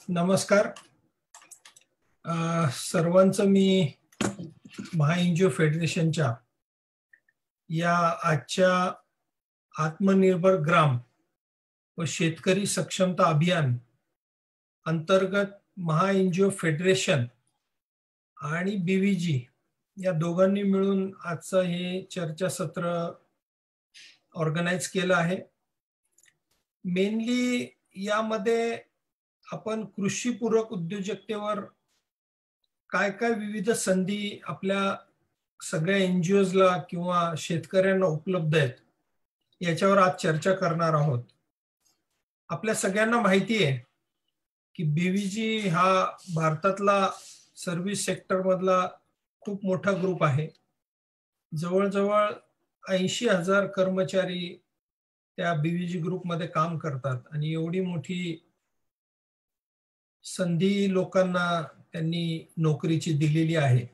नमस्कार. सर्वांचं मी महाएनजीओ फेडरेशनच्या या आजच्या आत्मनिर्भर ग्राम व शेतकरी सक्षमता अभियान अंतर्गत महाएनजीओ फेडरेशन आणि बीव्हीजी या दोघांनी मिळून आजचं हे चर्चासत्र ऑर्गनाइज केलं आहे. मेनली यामध्ये आपण कृषीपूरक उद्योजकतेवर काय काय विविध संधी आपल्या सगळ्या एनजीओजला किंवा शेतकऱ्यांना उपलब्ध आहेत याच्यावर आज चर्चा करणार आहोत. आपल्या सगळ्यांना माहिती आहे की बीव्हीजी हा भारतातला सर्व्हिस सेक्टर मधला खूप मोठा ग्रुप आहे. जवळजवळ 80,000 कर्मचारी त्या बीव्हीजी ग्रुपमध्ये काम करतात आणि एवढी मोठी संधी लोकांना त्यांनी नोकरीची दिलेली आहे.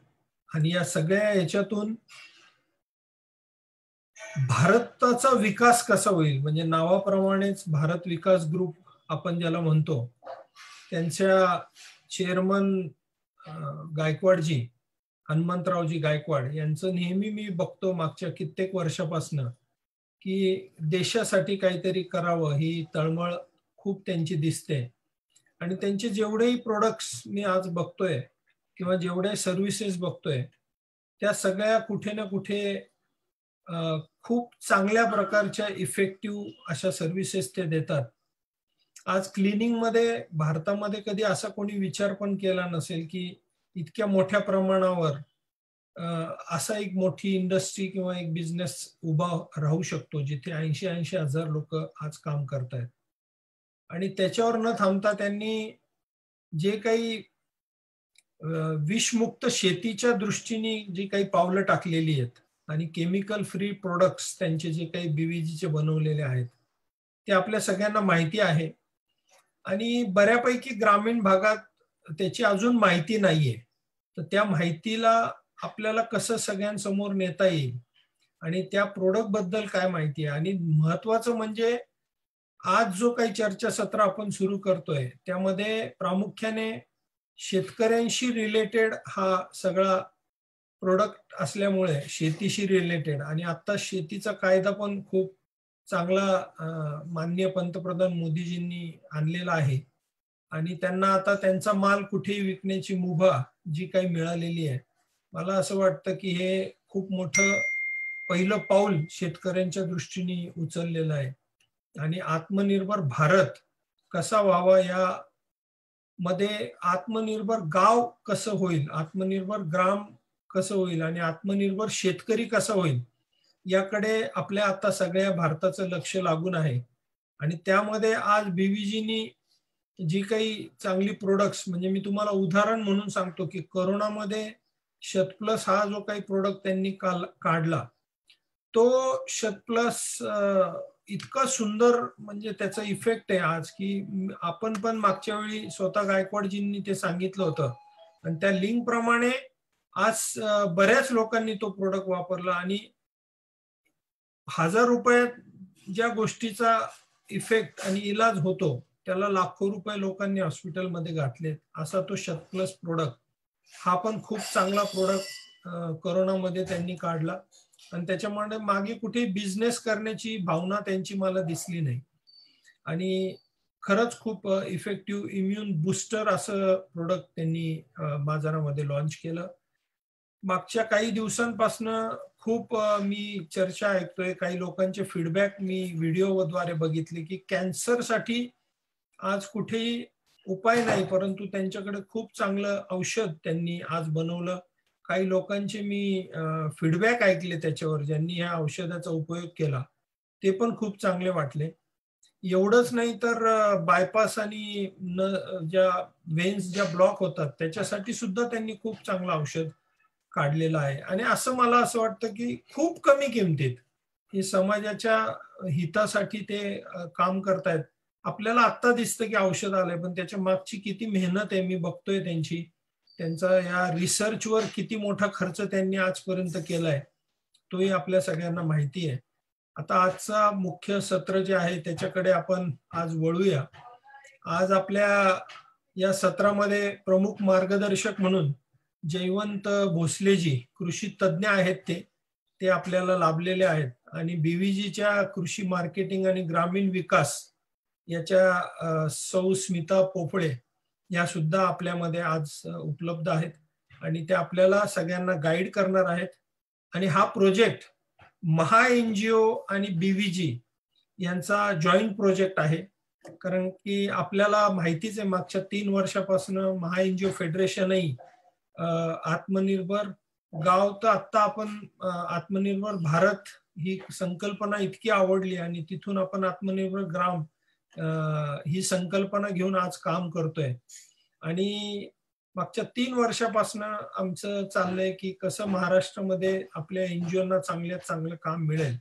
आणि या सगळ्या याच्यातून भारताचा विकास कसा होईल, म्हणजे नावाप्रमाणेच भारत विकास ग्रुप आपण ज्याला म्हणतो, त्यांच्या चेअरमन गायकवाडजी, हनुमंतरावजी गायकवाड यांचं नेहमी मी बघतो मागच्या कित्येक वर्षापासून की देशासाठी काहीतरी करावं ही तळमळ खूप त्यांची दिसते. आणि त्यांचे जेवढेही प्रोडक्ट्स मी आज बघतोय किंवा जेवढे सर्व्हिसेस बघतोय त्या सगळ्या कुठे ना कुठे खूप चांगल्या प्रकारच्या इफेक्टिव्ह अशा सर्व्हिसेस ते देतात. आज क्लिनिंग मध्ये भारतामध्ये कधी असा कोणी विचार पण केला नसेल की इतक्या मोठ्या प्रमाणावर असा एक मोठी इंडस्ट्री किंवा एक बिझनेस उभा राहू शकतो जिथे 80,000 लोक आज काम करतायत. आणि त्याच्यावर न थांबता त्यांनी जे काही विषमुक्त शेतीच्या दृष्टीने जी काही पावलं टाकलेली आहेत आणि केमिकल फ्री प्रोडक्ट्स त्यांचे जे काही बीव्हीजीचे बनवलेले आहेत ते आपल्या सगळ्यांना माहिती आहे. आणि बऱ्यापैकी ग्रामीण भागात त्याची अजून माहिती नाहीये. तर त्या माहितीला आपल्याला कसं सगळ्यांसमोर नेता येईल आणि त्या प्रोडक्ट बद्दल काय माहिती आहे. आणि महत्वाचं म्हणजे आज जो काही चर्चासत्र आपण सुरू करतोय त्यामध्ये प्रामुख्याने शेतकऱ्यांशी रिलेटेड हा सगळा प्रोडक्ट असल्यामुळे शेतीशी रिलेटेड, आणि आता शेतीचा कायदा पण खूप चांगला माननीय पंतप्रधान मोदीजींनी आणलेला आहे. आणि त्यांना आता त्यांचा माल कुठेही विकण्याची मुभा जी काही मिळालेली आहे, मला असं वाटतं की हे खूप मोठं पहिलं पाऊल शेतकऱ्यांच्या दृष्टीने उचललेलं आहे. आणि आत्मनिर्भर भारत कसा व्हावा या मध्ये आत्मनिर्भर गाव कसं होईल, आत्मनिर्भर ग्राम कसं होईल आणि आत्मनिर्भर शेतकरी कसा होईल याकडे आपल्या आता सगळ्या भारताचं लक्ष लागून आहे. आणि त्यामध्ये आज बीव्हीजीनी जी काही चांगली प्रोडक्ट्स, म्हणजे मी तुम्हाला उदाहरण म्हणून सांगतो की कोरोनामध्ये शतप्लस हा जो काही प्रोडक्ट त्यांनी काढला तो शतप्लस इतका सुंदर, म्हणजे त्याचा इफेक्ट आहे आज की आपण पण मागच्या वेळी स्वतः गायकवाडजींनी ते सांगितलं होतं आणि त्या लिंक प्रमाणे आज बऱ्याच लोकांनी तो प्रोडक्ट वापरला. आणि 1000 रुपयात ज्या गोष्टीचा इफेक्ट आणि इलाज होतो त्याला लाखो रुपये लोकांनी हॉस्पिटलमध्ये घातलेत. असा तो शतप्लस प्रोडक्ट हा पण खूप चांगला प्रोडक्ट कोरोनामध्ये त्यांनी काढला. आणि त्याच्यामुळे मागे कुठे बिझनेस करण्याची भावना त्यांची मला दिसली नाही. आणि खरंच खूप इफेक्टिव्ह इम्युन बुस्टर असं प्रोडक्ट त्यांनी बाजारामध्ये लॉन्च केलं. मागच्या काही दिवसांपासून खूप मी चर्चा ऐकतोय, काही लोकांचे फीडबॅक मी व्हिडिओद्वारे बघितले की कॅन्सरसाठी आज कुठेही उपाय नाही, परंतु त्यांच्याकडे खूप चांगलं औषध त्यांनी आज बनवलं. काही लोकांचे मी फीडबॅक ऐकले त्याच्यावर, ज्यांनी ह्या औषधाचा उपयोग केला ते पण खूप चांगले वाटले. एवढंच नाही तर बायपास आणि ज्या वेन्स ज्या ब्लॉक होतात त्याच्यासाठी सुद्धा त्यांनी खूप चांगलं औषध काढलेलं आहे. आणि असं मला असं वाटतं की खूप कमी किमतीत हे समाजाच्या हितासाठी ते काम करतायत. आपल्याला आत्ता दिसतं की औषध आलंय, पण त्याच्या मागची किती मेहनत आहे मी बघतोय त्यांची. त्यांचा या रिसर्चवर किती मोठा खर्च त्यांनी आजपर्यंत केलाय तोही आपल्या सगळ्यांना माहिती आहे. आता आजचा मुख्य सत्र जे आहे त्याच्याकडे आपण आज वळूया. आज आपल्या या सत्रामध्ये प्रमुख मार्गदर्शक म्हणून जयवंत भोसलेजी कृषी तज्ज्ञ आहेत, ते आपल्याला लाभलेले आहेत. आणि बीव्हीजीच्या कृषी मार्केटिंग आणि ग्रामीण विकास याच्या सौ स्मिता पोफळे या सुद्धा आपल्यामध्ये आज उपलब्ध आहेत आणि ते आपल्याला सगळ्यांना गाईड करणार आहेत. आणि हा प्रोजेक्ट महा एनजीओ आणि बीव्हीजी यांचा जॉईंट प्रोजेक्ट आहे. कारण की आपल्याला माहितीच आहे, मागच्या 3 वर्षापासून महा एनजीओ फेडरेशनही आत्मनिर्भर गाव, तर आता आपण आत्मनिर्भर भारत ही संकल्पना इतकी आवडली आणि तिथून आपण आत्मनिर्भर ग्राम ही संकल्पना घेऊन आज काम करतोय. आणि मागच्या 3 वर्षापासून आमचं चाललंय की कसं महाराष्ट्रामध्ये आपल्या एनजीओना चांगल्यात चांगलं काम मिळेल.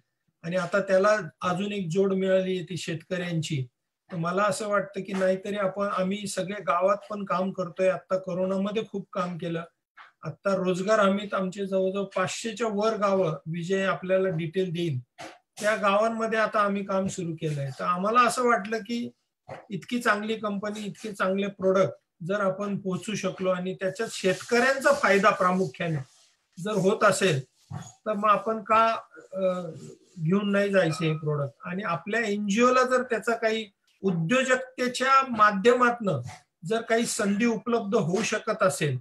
आणि आता त्याला अजून एक जोड मिळाली आहे ती शेतकऱ्यांची. तर मला असं वाटतं की नाहीतरी आम्ही सगळे गावात पण काम करतोय. आता कोरोनामध्ये खूप काम केलं. आता रोजगार हमीत आमचे जवळजवळ 500च्या वर गावं, विजय आपल्याला डिटेल देईल, त्या गावांमध्ये आता आम्ही काम सुरू केलंय. तर आम्हाला असं वाटलं की इतकी चांगली कंपनी, इतके चांगले प्रोडक्ट जर आपण पोहोचू शकलो आणि त्याच्यात शेतकऱ्यांचा फायदा प्रामुख्याने जर होत असेल, तर मग आपण का घेऊन नाही जायचे हे प्रोडक्ट. आणि आपल्या एनजीओला जर त्याचा काही उद्योजकतेच्या माध्यमातनं जर काही संधी उपलब्ध होऊ शकत असेल,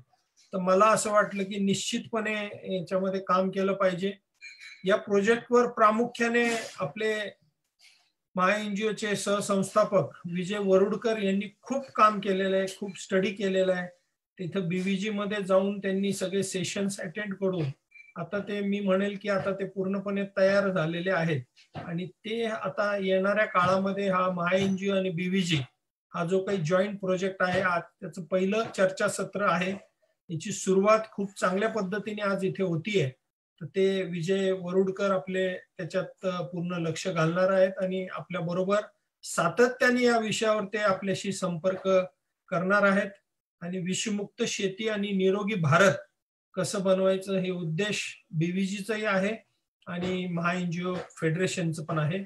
तर मला असं वाटलं की निश्चितपणे याच्यामध्ये काम केलं पाहिजे. या प्रोजेक्टवर प्रामुख्याने आपले महा एनजीओचे सहसंस्थापक विजय वरुडकर यांनी खूप काम केलेलं आहे, खूप स्टडी केलेला आहे. तिथं बीव्हीजी मध्ये जाऊन त्यांनी सगळे सेशन्स अटेंड करून आता ते, मी म्हणेल की आता ते पूर्णपणे तयार झालेले आहेत. आणि ते आता येणाऱ्या काळामध्ये हा महा एनजीओ आणि बीव्हीजी हा जो काही जॉईंट प्रोजेक्ट आहे, आज त्याचं पहिलं चर्चासत्र आहे. याची सुरुवात खूप चांगल्या पद्धतीने आज इथे होतीये. तर ते विजय वरुडकर आपले त्याच्यात पूर्ण लक्ष घालणार आहेत आणि आपल्या बरोबर सातत्याने या विषयावर ते आपल्याशी संपर्क करणार आहेत. आणि विषमुक्त शेती आणि निरोगी भारत कसं बनवायचं हे उद्देश बीव्हीजीचाही आहे आणि महा एनजीओ फेडरेशनचं पण आहे.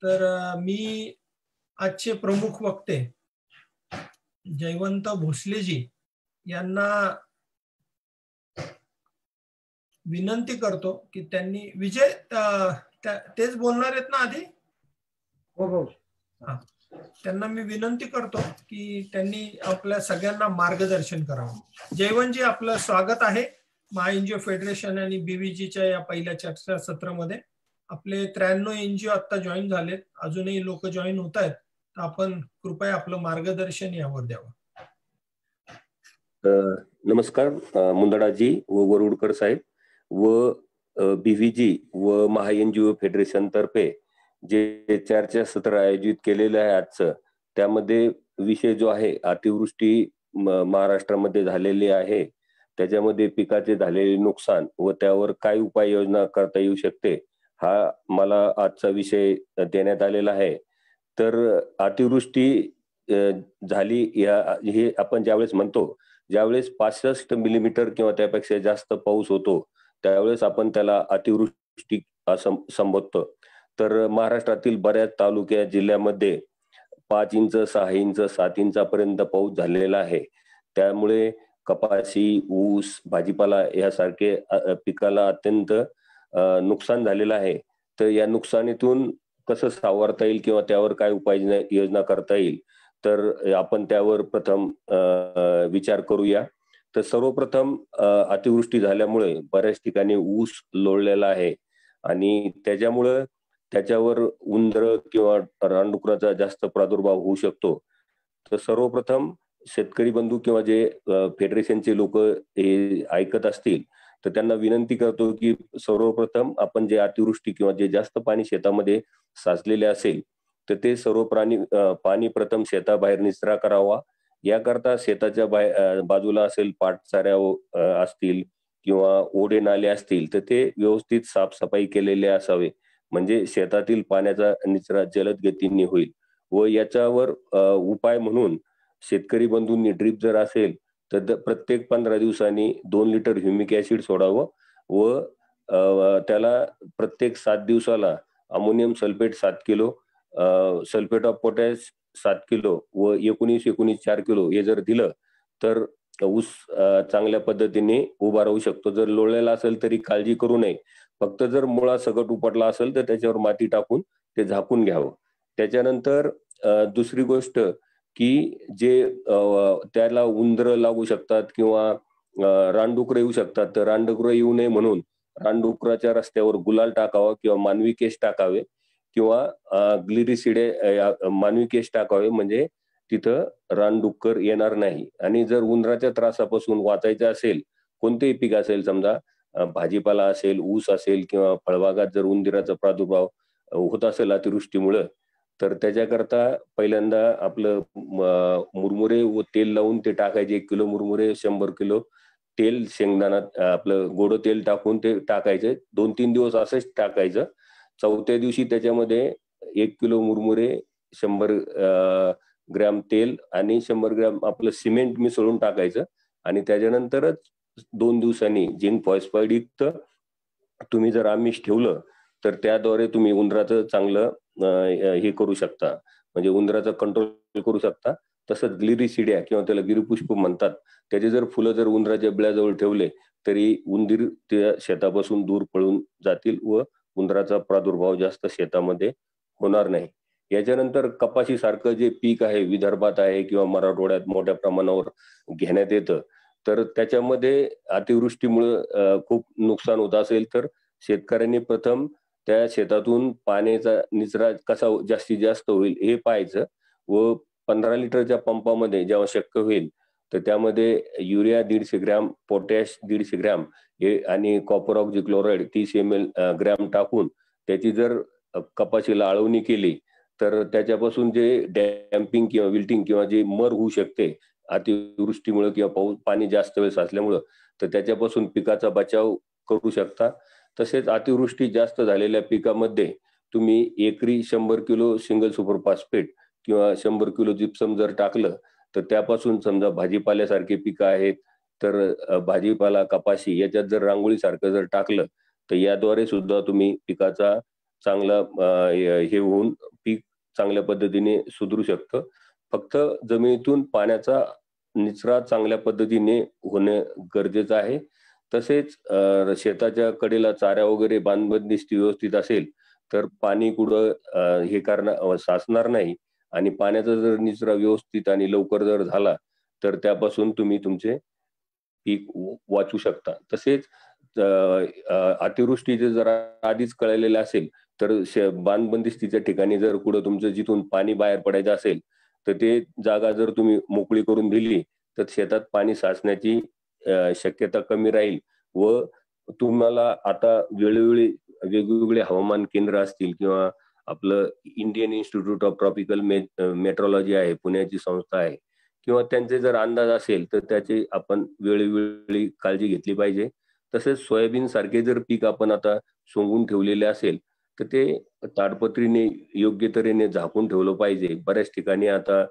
तर मी आजचे प्रमुख वक्ते जयवंत भोसलेजी यांना विनंती करतो की त्यांनी, विजय तेच बोलणार आहेत ना आधी? हो हो. त्यांना मी विनंती करतो की त्यांनी आपल्या सगळ्यांना मार्गदर्शन करावं. जयवंतजी, आपलं स्वागत आहे महा एनजीओ फेडरेशन आणि बीव्हीजीच्या या पहिल्या चर्चासत्रामध्ये. आपले 93 एनजीओ आता जॉईन झालेत, अजूनही लोक जॉईन होत आहेत. तर आपण कृपया आपलं मार्गदर्शन यावर द्यावं. नमस्कार मुंदडाजी व वरुडकर साहेब व बीव्हीजी व महा एनजीओ फेडरेशन तर्फे जे चर्चासत्र आयोजित केलेलं आहे आजचं, त्यामध्ये विषय जो आहे अतिवृष्टी महाराष्ट्रामध्ये झालेली आहे, त्याच्यामध्ये पिकाचे झालेले नुकसान व त्यावर काय उपाययोजना करता येऊ शकते, हा मला आजचा विषय देण्यात आलेला आहे. तर अतिवृष्टी झाली हे आपण ज्यावेळेस म्हणतो, ज्यावेळेस 65 मिलीमीटर किंवा त्यापेक्षा जास्त पाऊस होतो, त्यावेळेस आपण त्याला अतिवृष्टी असं संबोधतो. तर महाराष्ट्रातील बऱ्याच तालुक्या जिल्ह्यामध्ये 5 इंच 6 इंच 7 इंचापर्यंत पाऊस झालेला आहे. त्यामुळे कपाशी, ऊस, भाजीपाला यासारखे पिकाला अत्यंत नुकसान झालेलं आहे. तर या नुकसानीतून कसं सावरता येईल किंवा त्यावर काय उपाययोजना करता येईल, तर आपण त्यावर प्रथम विचार करूया. तर सर्वप्रथम अतिवृष्टी झाल्यामुळे बऱ्याच ठिकाणी ऊस लोळलेला आहे आणि त्याच्यावर उंदर किंवा रानडुकराचा जास्त प्रादुर्भाव होऊ शकतो. तर सर्वप्रथम शेतकरी बंधू किंवा जे फेडरेशनचे लोक हे ऐकत असतील, तर त्यांना विनंती करतो की सर्वप्रथम आपण जे अतिवृष्टी किंवा जे जास्त पाणी शेतामध्ये साचलेले असेल, तर ते सर्व पाणी प्रथम शेताबाहेर निचरा करावा. याकरता शेताच्या बाजूला असेल पाटचाऱ्या असतील किंवा ओढे नाले असतील, तर ते व्यवस्थित साफसफाई केलेले असावे, म्हणजे शेतातील पाण्याचा निचरा जलद गतीने होईल. व याच्यावर उपाय म्हणून शेतकरी बंधूंनी ड्रीप जर असेल तर प्रत्येक 15 दिवसांनी 2 लिटर ह्युमिक ऍसिड सोडावं व त्याला प्रत्येक 7 दिवसाला ammonium sulphate 7 kilo sulphate of potash 7 kilo व 19 4 किलो हे जर दिलं तर ऊस चांगल्या पद्धतीने उभा राहू शकतो. जर लोळलेला असेल तरी काळजी करू नये. फक्त जर मुळा सकट उपटला असेल तर त्याच्यावर माती टाकून ते झाकून घ्यावं. त्याच्यानंतर दुसरी गोष्ट की जे त्याला उंदरं लागू शकतात किंवा रानडुकरं येऊ शकतात, तर रानडुकरं येऊ नये म्हणून रानडुकराच्या रस्त्यावर गुलाल टाकावा किंवा मानवी केस टाकावे किंवा ग्लिरिसिडे मानवी केस टाकावे, म्हणजे तिथं रानडुक्कर येणार नाही. आणि जर उंदराच्या त्रासापासून वाचायचं असेल, कोणतेही पीक असेल, समजा भाजीपाला असेल, ऊस असेल किंवा फळबागात जर उंदीराचा प्रादुर्भाव होत असेल अतिवृष्टीमुळे, तर त्याच्याकरता पहिल्यांदा आपलं मुरमुरे व तेल लावून ते टाकायचे. 1 किलो मुरमुरे 100 किलो तेल, शेंगदाणा आपलं गोडं तेल टाकून ते टाकायचे. 2-3 दिवस असंच टाकायचं. चौथ्या दिवशी त्याच्यामध्ये 1 किलो मुरमुरे, 100 ग्रॅम तेल आणि 100 ग्रॅम आपलं सिमेंट मिसळून टाकायचं. आणि त्याच्यानंतरच 2 दिवसांनी झिंक फॉस्फाईड युक्त तुम्ही जर आमिष ठेवलं तर त्याद्वारे तुम्ही उंदराचं चांगलं हे करू शकता, म्हणजे उंदराचं कंट्रोल करू शकता. तसंच ग्लिरिसिडिया किंवा त्याला गिरीपुष्प म्हणतात, त्याचे जर फुलं जर उंदराच्या बिळाजवळ ठेवले तरी उंदीर त्या शेतापासून दूर पळून जातील व उंदराचा प्रादुर्भाव जास्त शेतामध्ये होणार नाही. याच्यानंतर कपाशी सारखं जे पीक आहे, विदर्भात आहे किंवा मराठवाड्यात मोठ्या प्रमाणावर घेण्यात येतं, तर त्याच्यामध्ये अतिवृष्टीमुळे खूप नुकसान होत असेल तर शेतकऱ्यांनी प्रथम त्या शेतातून पाण्याचा निचरा कसा जास्तीत जास्त होईल हे पाहायचं व 15 लिटरच्या पंपामध्ये जेव्हा शक्य होईल तर त्यामध्ये युरिया 150 ग्रॅम, पोटॅश 150 ग्रॅम हे आणि कॉपर ऑक्झिक्लोराइड 30 ml ग्रॅम टाकून त्याची जर कपाशीला आळवणी केली तर त्याच्यापासून जे डॅम्पिंग किंवा विल्टिंग किंवा जे मर होऊ शकते अतिवृष्टीमुळे किंवा पाणी जास्त वेळ साचल्यामुळं, तर त्याच्यापासून पिकाचा बचाव करू शकता. तसेच अतिवृष्टी जास्त झालेल्या पिकामध्ये तुम्ही एकरी 100 किलो सिंगल सुपर फॉस्फेट किंवा 100 किलो जिप्सम जर टाकलं तर त्यापासून समजा भाजीपाल्यासारखी पिकं आहेत तर भाजीपाला, कपाशी याच्यात जर रांगोळीसारखं जर टाकलं तर याद्वारे सुद्धा तुम्ही पिकाचा चांगला हे होऊन पीक चांगल्या पद्धतीने सुधरू शकतं. फक्त जमिनीतून पाण्याचा निचरा चांगल्या पद्धतीने होणे गरजेचं आहे. तसेच शेताच्या कडेला चारा वगैरे बांधबंदिस्ती व्यवस्थित असेल तर पाणी कुठं हे करणार साचणार नाही आणि पाण्याचा जर निचरा व्यवस्थित आणि लवकर जर झाला तर त्यापासून तुम्ही तुमचे पीक वाचू शकता. तसेच अतिवृष्टीचे जर आधीच कळलेले असेल तर बांधबंदिस्तीच्या ठिकाणी जर कुठं तुमचं जिथून पाणी बाहेर पडायचं असेल तर ते जागा जर तुम्ही मोकळी करून दिली तर शेतात पाणी साचण्याची शक्यता कमी राहील. व तुम्हाला आता वेळोवेळी वेगवेगळे हवामान केंद्र असतील किंवा आपलं Indian institute of tropical metrology आहे, पुण्याची संस्था आहे, किंवा त्यांचे जर अंदाज असेल तर त्याची आपण वेळोवेळी काळजी घेतली पाहिजे. तसेच सोयाबीन सारखे जर पीक आपण आता सोंगून ठेवलेले असेल तर ते ताडपत्रीने योग्य तऱ्हेने झाकून ठेवलं पाहिजे. बऱ्याच ठिकाणी आता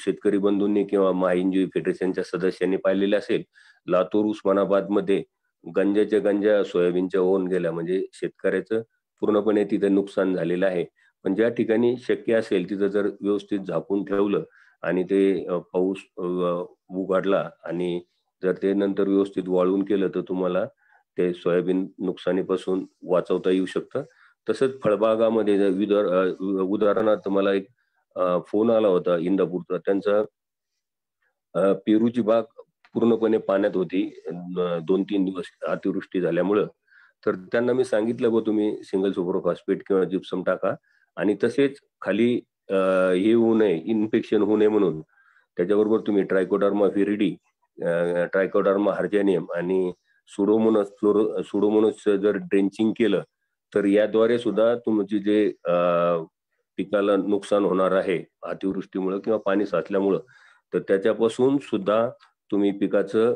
शेतकरी बंधूंनी किंवा महाएनजीओ फेडरेशनच्या सदस्यांनी पाहिलेले असेल, लातूर, उस्मानाबाद मध्ये गंजाच्या गंजा सोयाबीनच्या होऊन गेल्या, म्हणजे शेतकऱ्याचं पूर्णपणे तिथे नुकसान झालेलं आहे. पण ज्या ठिकाणी शक्य असेल तिथं जर व्यवस्थित झाकून ठेवलं आणि ते पाऊस उघडला आणि जर ते नंतर व्यवस्थित वाळून केलं तर तुम्हाला ते सोयाबीन नुकसानीपासून वाचवता येऊ शकतं. तसंच फळबागामध्ये उदाहरणार्थ मला एक फोन आला होता इंदापूरचा. त्यांचा पेरूची बाग पूर्णपणे पाण्यात होती 2-3 दिवस अतिवृष्टी झाल्यामुळं. तर त्यांना मी सांगितलं तुम्ही सिंगल सुपर फॉस्फेट किंवा जिप्सम टाका आणि तसेच खाली हे होऊ नये, इन्फेक्शन होऊ नये म्हणून त्याच्याबरोबर तुम्ही ट्रायकोडर्मा व्हिरिडी, ट्रायकोडर्मा हार्जेनियम आणि सुडोमोनस जर ड्रेंचिंग केलं तर याद्वारे सुद्धा तुमची जे पिकाला नुकसान होणार आहे अतिवृष्टीमुळे किंवा पाणी साचल्यामुळं, तर त्याच्यापासून सुद्धा तुम्ही पिकाचं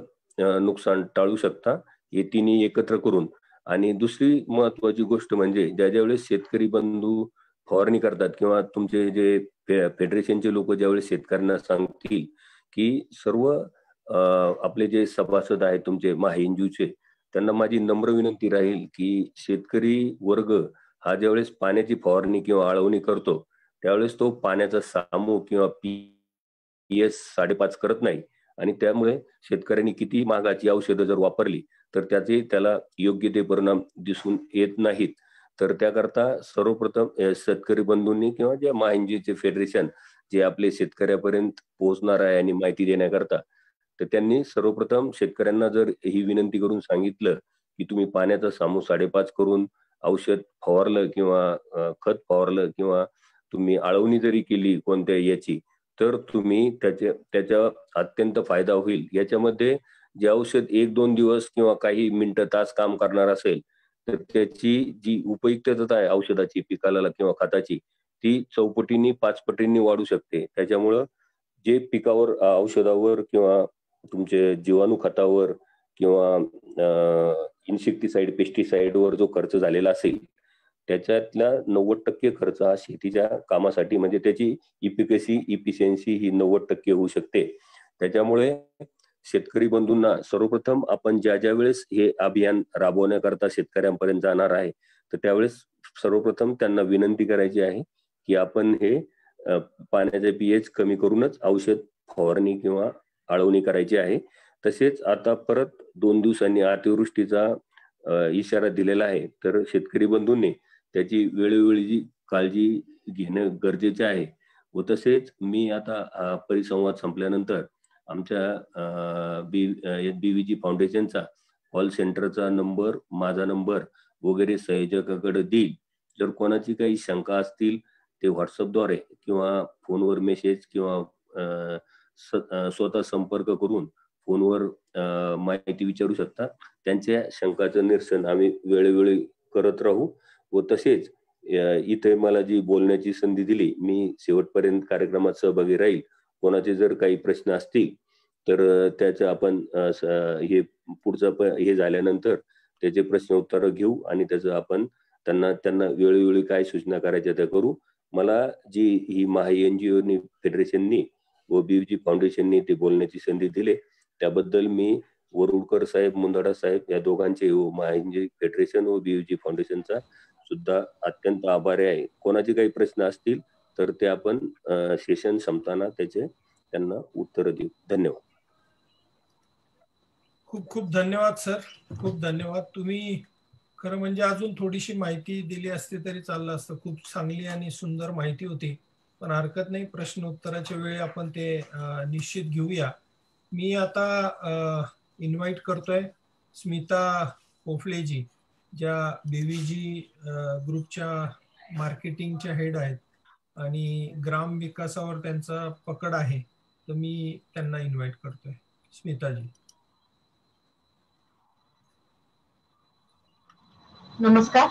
नुकसान टाळू शकता, हे तिन्ही एकत्र करून. आणि दुसरी महत्वाची गोष्ट म्हणजे ज्यावेळेस शेतकरी बंधू फवारणी करतात किंवा तुमचे जे फेडरेशनचे लोक ज्यावेळेस शेतकऱ्यांना सांगतील की सर्व आपले जे सभासद आहेत तुमचे महाएनजीओचे, त्यांना माझी नम्र विनंती राहील की शेतकरी वर्ग हा ज्यावेळेस पाण्याची फवारणी किंवा आळवणी करतो त्यावेळेस तो पाण्याचा सामू किंवा PS 5.5 करत नाही, आणि त्यामुळे शेतकऱ्यांनी किती महागाची औषधं जर वापरली तर त्याला योग्य ते परिणाम दिसून येत नाहीत. तर त्याकरता सर्वप्रथम शेतकरी बंधूंनी किंवा जे महाएनजीओचे फेडरेशन जे आपले शेतकऱ्यापर्यंत पोहोचणार आहे आणि माहिती देण्याकरता, तर त्यांनी सर्वप्रथम शेतकऱ्यांना जर ही विनंती करून सांगितलं की तुम्ही पाण्याचा सामू 5.5 करून औषध फवारलं किंवा खत फवारलं किंवा तुम्ही आळवणी जरी केली कोणत्या याची, तर तुम्ही त्याचा अत्यंत फायदा होईल. याच्यामध्ये जे औषध 1-2 दिवस किंवा काही मिनिटं तास काम करणार असेल, तर त्याची जी उपयुक्तता आहे औषधाची पिकाला किंवा खताची, ती चौपटींनी 5 पटींनी वाढू शकते. त्याच्यामुळं जे पिकावर औषधावर किंवा तुमचे जीवाणू खतावर किंवा इन्सेक्टिसाइड पेस्टिसाइडवर जो खर्च झालेला असेल, त्याच्यातला 90% खर्च हा शेतीच्या कामासाठी, म्हणजे त्याची इफिशियन्सी ही 90% होऊ शकते. त्याच्यामुळे शेतकरी बंधूंना सर्वप्रथम आपण ज्या वेळेस हे अभियान राबवण्याकरता शेतकऱ्यांपर्यंत जाणार आहे, तर त्यावेळेस सर्वप्रथम त्यांना विनंती करायची आहे की आपण हे पाण्याचे pH कमी करूनच औषध फवारणी किंवा आळवणी करायची आहे. तसेच आता परत 2 दिवसांनी अतिवृष्टीचा इशारा दिलेला आहे, तर शेतकरी बंधूंनी त्याची वेळोवेळी काळजी घेणं गरजेचे आहे. व तसेच मी आता परिसंवाद संपल्यानंतर आमच्या BVG फाउंडेशनचा कॉल सेंटरचा नंबर, माझा नंबर वगैरे संयोजकाकडे देईल. जर कोणाची काही शंका असतील ते व्हॉट्सअपद्वारे किंवा फोनवर मेसेज किंवा स्वतः संपर्क करून फोनवर माहिती विचारू शकता. त्यांच्या शंकाचं निरसन आम्ही वेळोवेळी करत राहू. व तसेच इथे मला जी बोलण्याची संधी दिली, मी शेवटपर्यंत कार्यक्रमात सहभागी राहील. कोणाचे जर काही प्रश्न असतील तर त्याचं आपण हे पुढचं हे झाल्यानंतर त्याचे प्रश्न उत्तर घेऊ आणि त्याचं आपण त्यांना वेळोवेळी काय सूचना करायच्या त्या करू. मला जी ही महाएनजीओ फेडरेशननी व BVG फाउंडेशननी ते बोलण्याची संधी दिली, त्याबद्दल मी वरुडकर साहेब, मुंदडा साहेब या दोघांचे व महाएनजीओ फेडरेशन व BVG फाउंडेशनचा सुद्धा अत्यंत आभारी आहे. कोणाचे काही प्रश्न असतील तर ते आपण सेशन संपताना त्यांना उत्तर देऊ. धन्यवाद. खूप खूप धन्यवाद सर, खूप धन्यवाद. तुम्ही खरं म्हणजे अजून थोडीशी माहिती दिली असती तरी चाललं असतं. खूप चांगली आणि सुंदर माहिती होती, पण हरकत नाही, प्रश्न उत्तराच्या वेळी आपण ते निश्चित घेऊया. मी आता इन्व्हाइट करतोय स्मिता पोफलेजी, ज्या BVG ग्रुपच्या मार्केटिंगच्या हेड आहेत आणि ग्राम विकासावर त्यांचा पकड आहे, तर मी त्यांना इन्व्हाइट करतोय. स्मिताजी. नमस्कार.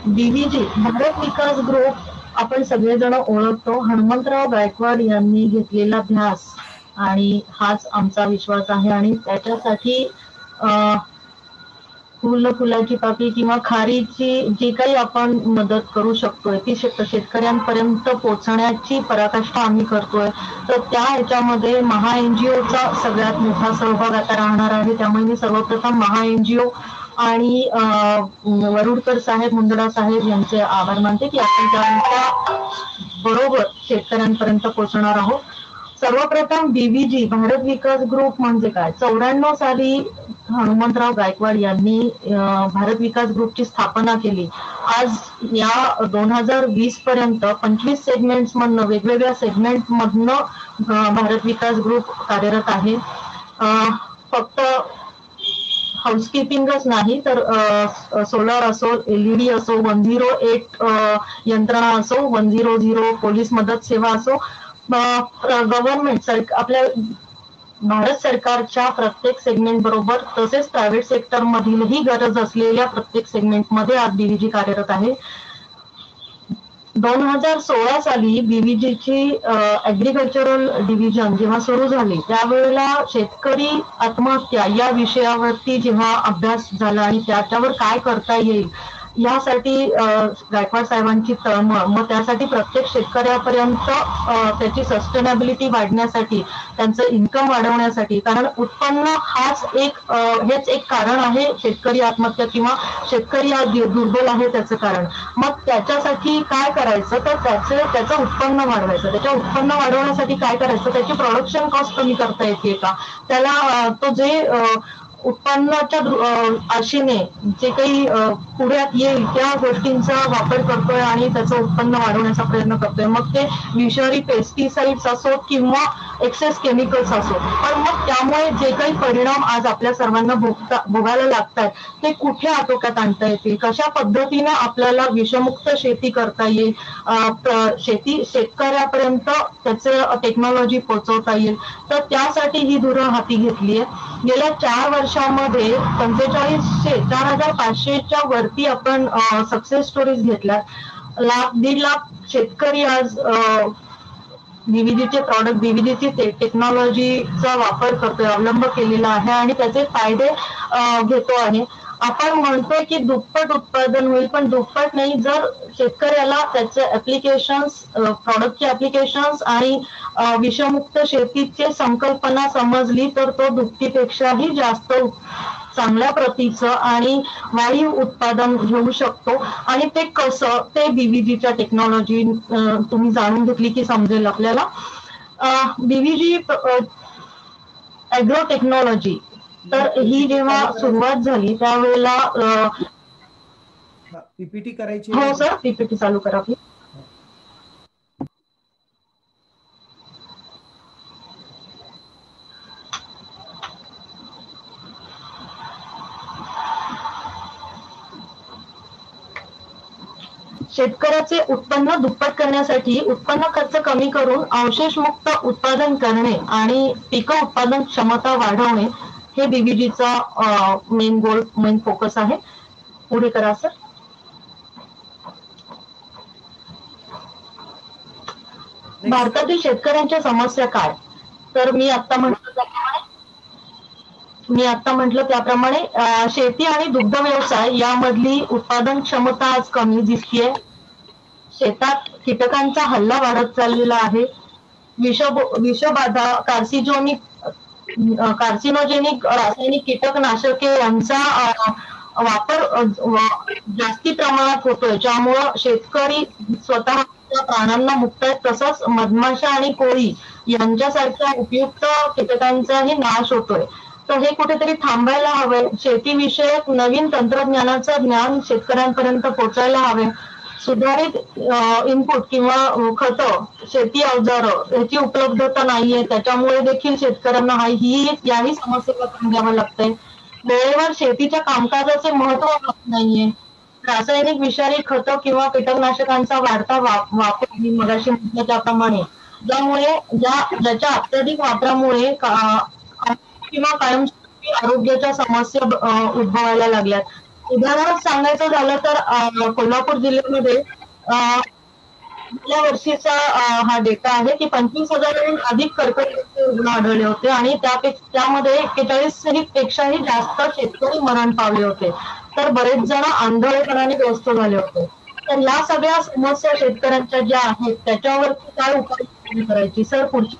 BVG भारत विकास ग्रुप आपण सगळेजण ओळखतो. हनुमंतराव गायकवाड यांनी घेतलेला ध्यास आणि हाच आमचा विश्वास आहे. आणि त्याच्यासाठी फुलाची पाकळी किंवा खारीची जी काही आपण मदत करू शकतोय ती शेतकऱ्यांपर्यंत पोहोचण्याची पराकाष्ठा आम्ही करतोय. तर त्या ह्याच्यामध्ये महाएनजीओचा सगळ्यात मोठा सहभाग आता राहणार आहे. त्यामुळे मी सर्वप्रथम महाएनजीओ आणि वरुडकर साहेब, मुंदडा साहेब यांचे आभार मानते की आपण त्यांच्या बरोबर शेतकऱ्यांपर्यंत पोहोचणार आहोत. सर्वप्रथम BVG भारत विकास ग्रुप म्हणजे काय? 94 साली हनुमंतराव गायकवाड यांनी भारत विकास ग्रुपची स्थापना केली. आज या 2020 पर्यंत 25 सेगमेंट्स मधनं, वेगवेगळ्या सेगमेंट मधनं भारत विकास ग्रुप कार्यरत आहे. फक्त हाऊसकीपिंगच नाही तर सोलार असो, LED असो, 108 यंत्रणा असो, 100 पोलीस मदत सेवा असो, गव्हर्नमेंट आपल्या भारत सरकारच्या प्रत्येक सेगमेंट बरोबर तसेच प्रायव्हेट सेक्टर मधीलही गरज असलेल्या प्रत्येक सेगमेंट मध्ये आज BVG कार्यरत आहे. 2016 साली BVGची ऍग्रिकल्चरल डिव्हिजन जेव्हा सुरू झाली त्यावेळेला शेतकरी आत्महत्या या विषयावरती जेव्हा अभ्यास झाला आणि त्याच्यावर काय करता येईल यासाठी गायकवाड साहेबांची तळमळ, मग त्यासाठी प्रत्येक शेतकऱ्यापर्यंत त्याची सस्टेनेबिलिटी वाढण्यासाठी, त्यांचं इन्कम वाढवण्यासाठी, कारण उत्पन्न हेच एक कारण आहे शेतकरी आत्महत्या किंवा शेतकरी दुर्बल आहे त्याचं कारण. मग त्याच्यासाठी काय करायचं, तर त्याचं उत्पन्न वाढवायचं. त्याच्या उत्पन्न वाढवण्यासाठी काय करायचं, त्याची प्रोडक्शन कॉस्ट कमी करता येते का, त्याला तो जे उत्पन्नाच्या आशेने जे काही पुढे येईल त्या गोष्टींचा वापर करतोय आणि त्याचं उत्पन्न वाढवण्याचा प्रयत्न करतोय. मग ते विषारी पेस्टिसाइड्स असो किंवा एक्सेस केमिकल्स असो, पण मग त्यामुळे जे काही परिणाम आज आपल्या सर्वांना भोगायला लागतात ते कुठे आटोक्यात आणता येतील, कशा पद्धतीने आपल्याला विषमुक्त शेती करता येईल, शेतकऱ्यापर्यंत त्याचं टेक्नॉलॉजी पोहोचवता येईल. तर त्यासाठी ही धोरण हाती घेतली आहे. गेल्या 4 वर्षांमध्ये 4500-4500च्या वरती आपण सक्सेस स्टोरीज घेतल्या. 1.5 लाख शेतकरी आज बीव्हीजीचे प्रॉडक्ट, बीव्हीजीची टेक्नॉलॉजीचा वापर करतोय, अवलंब केलेला आहे आणि त्याचे फायदे घेतो आहे. आपण म्हणतोय की दुप्पट उत्पादन होईल, पण दुप्पट नाही. जर शेतकऱ्याला त्याचे ऍप्लिकेशन्स, प्रॉडक्टचे ऍप्लिकेशन्स आणि विषमुक्त शेतीची संकल्पना समजली तर तो दुपटीपेक्षाही जास्त चांगल्या प्रतीचं आणि वाढीव उत्पादन घेऊ शकतो. आणि ते कसं, ते बीव्हीजीच्या टेक्नॉलॉजी तुम्ही जाणून घेतली की समजेल आपल्याला. बीव्हीजी ऍग्रो टेक्नॉलॉजी, तर ही जेव्हा सुरुवात झाली त्यावेळेला पीपीटी करायची. हो सर, पीपीटी चालू करा आपली. शेतकऱ्याचे उत्पन्न दुप्पट करण्यासाठी उत्पन्न खर्च कमी करून अवशेष मुक्त उत्पादन करणे आणि पीक उत्पादन क्षमता वाढवणे हे बीव्हीजीचा मेन फोकस आहे. पुढे करा सर. भारतातील शेतकऱ्यांच्या समस्या काय, तर मी आता म्हटलं त्याप्रमाणे शेती आणि दुग्ध व्यवसाय यामधली उत्पादन क्षमता आज कमी दिसतीये. शेतात कीटकांचा हल्ला वाढत चाललेला आहे. विषबाधा, कार्सिनोजेनिक रासायनिक कीटकनाशके यांचा वापर जास्ती प्रमाणात होतोय, ज्यामुळं शेतकरी स्वतःच्या प्राणांना मुकतायत. तसंच मधमाशा आणि कोळी यांच्यासारख्या उपयुक्त कीटकांचाही नाश होतोय. तर हे कुठेतरी थांबायला हवंय. शेतीविषयक नवीन तंत्रज्ञानाचं ज्ञान शेतकऱ्यांपर्यंत पोहोचायला हवे. सुधारित इनपुट किंवा खतं, शेती अवजारं याची उपलब्धता नाहीये, त्याच्यामुळे देखील शेतकऱ्यांना याही समस्येला तोंड द्यावं लागतंय. वेळेवर शेतीच्या कामकाजाचे महत्व नाहीये. रासायनिक विषारी खतं किंवा कीटकनाशकांचा वाढता वापर मी मगाशी म्हटलं त्याप्रमाणे, ज्यामुळे ज्याच्या अत्यधिक वापरामुळे किंवा कायमस्वरूपी आरोग्याच्या समस्या उद्भवायला लागल्यात. उदाहरण सांगायचं झालं तर कोल्हापूर जिल्ह्यामध्ये गेल्या वर्षीचा हा डेटा आहे की 25,000हून अधिक कर्करोग रुग्ण आढळले होते आणि त्यामध्ये 41 पेक्षाही जास्त शेतकरी मरण पावले होते. तर बरेच जण आंधळेपणाने ग्रस्त झाले होते. तर या सगळ्या समस्या शेतकऱ्यांच्या ज्या आहेत त्याच्यावरती काय उपाय करायची, सर पुढची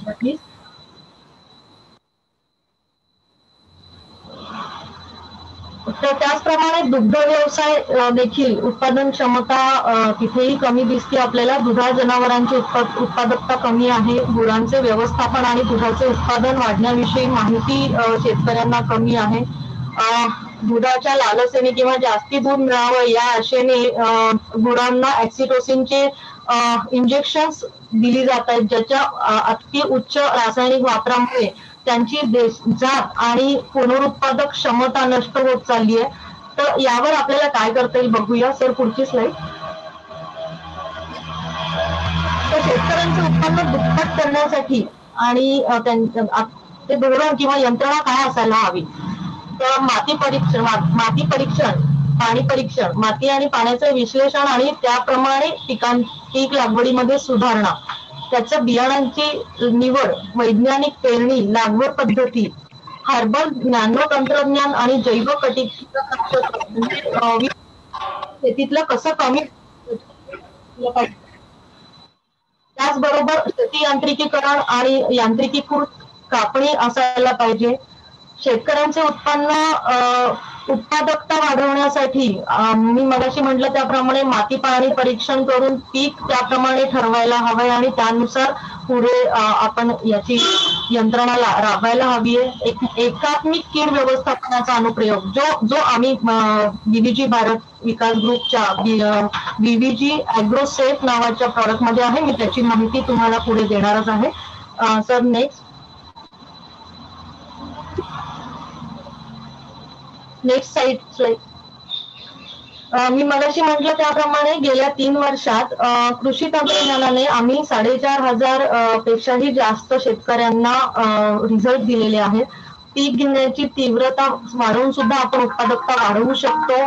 प्लीज. तर त्याचप्रमाणे दुग्ध व्यवसाय देखील उत्पादन क्षमता तिथेही कमी दिसते आपल्याला. दुधाळ जनावरांची उत्पादकता कमी आहे. गुरांचे व्यवस्थापन आणि दुधाचे उत्पादन वाढण्याविषयी माहिती शेतकऱ्यांना कमी आहे. दुधाच्या लालसेने किंवा जास्ती दूध मिळावं या आशेने गुरांना ऑक्सिटोसिनचे इंजेक्शन्स दिली जात आहेत, ज्याच्या अति उच्च रासायनिक वापरामुळे त्यांची जात आणि पुनरुत्पादक क्षमता नष्ट होत चालली आहे. तर यावर आपल्याला काय करता येईल बघूया सर, पुढची स्लाइड. तर शेतकऱ्यांचं उत्पन्न दुप्पट करण्यासाठी आणि ते धोरण किंवा यंत्रणा काय असायला हवी, तर माती परीक्षण, पाणी परीक्षण, माती आणि पाण्याचं विश्लेषण आणि त्याप्रमाणे पीक लागवडीमध्ये सुधारणा, त्याच्या बियाणांची निवड, वैज्ञानिक पेरणी, लागवड पद्धती, हर्बल नॅनो तंत्रज्ञान आणि जैव कीटकनाशक शेतीतलं कसं कमी त्याचबरोबर शेती यांत्रिकीकरण आणि यांत्रिकीकृत कापणी असायला पाहिजे. शेतकऱ्यांचे उत्पादकता वाढवण्यासाठी मी मगाशी म्हटलं त्याप्रमाणे माती पाणी परीक्षण करून पीक त्याप्रमाणे ठरवायला हवंय आणि त्यानुसार पुढे आपण याची यंत्रणा राबवायला हवी आहे. एकात्मिक कीड व्यवस्थापनाचा अनुप्रयोग जो आम्ही बीव्हीजी भारत विकास ग्रुपच्या बीव्हीजी ॲग्रोसेफ नावाच्या प्रॉडक्ट मध्ये आहे. मी त्याची माहिती तुम्हाला पुढे देणारच आहे. Sir next slide. मी मगाशी म्हटलं त्याप्रमाणे गेल्या 3 वर्षात कृषी तंत्रज्ञानाने आम्ही 4,500 पेक्षाही जास्त शेतकऱ्यांना रिझल्ट दिलेले आहेत. पीक घेण्याची तीव्रता वाढवून सुद्धा आपण उत्पादकता वाढवू शकतो.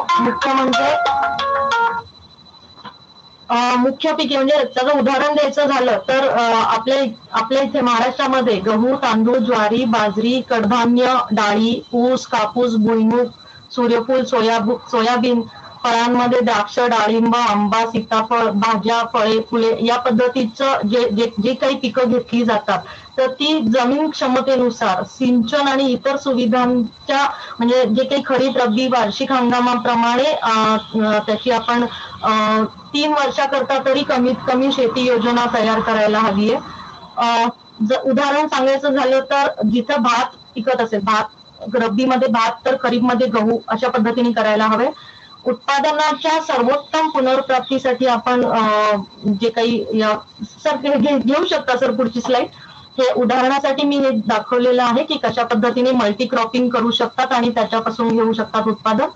मुख्य पिके म्हणजे त्याचं उदाहरण द्यायचं झालं तर आपल्या इथे महाराष्ट्रामध्ये गहू, तांदूळ, ज्वारी, बाजरी, कडधान्य, डाळी, ऊस, कापूस, भुईमूग, सूर्यफूल, सोयाबीन, फळांमध्ये द्राक्ष, डाळिंब, आंबा, सीताफळ, भाज्या, फळे, फुले या पद्धतीचं जे काही पिकं घेतली जातात तर ती जमीन क्षमतेनुसार सिंचन आणि इतर सुविधांच्या म्हणजे जे काही खरीप, रब्बी, वार्षिक हंगामाप्रमाणे त्याची आपण 3 वर्षाकरता तरी कमीत कमी शेती योजना तयार करायला हवी आहे. उदाहरण सांगायचं झालं तर जिथं भात पिकत असेल, रब्बीमध्ये भात तर खरीपमध्ये गहू अशा पद्धतीने करायला हवे. उत्पादनाच्या सर्वोत्तम पुनर्प्राप्तीसाठी आपण जे काही सर घेऊ शकता सर पुढची स्लाइड. हे उदाहरणासाठी मी हे दाखवलेलं आहे की कशा पद्धतीने मल्टी क्रॉपिंग करू शकतात आणि त्याच्यापासून घेऊ शकतात उत्पादन.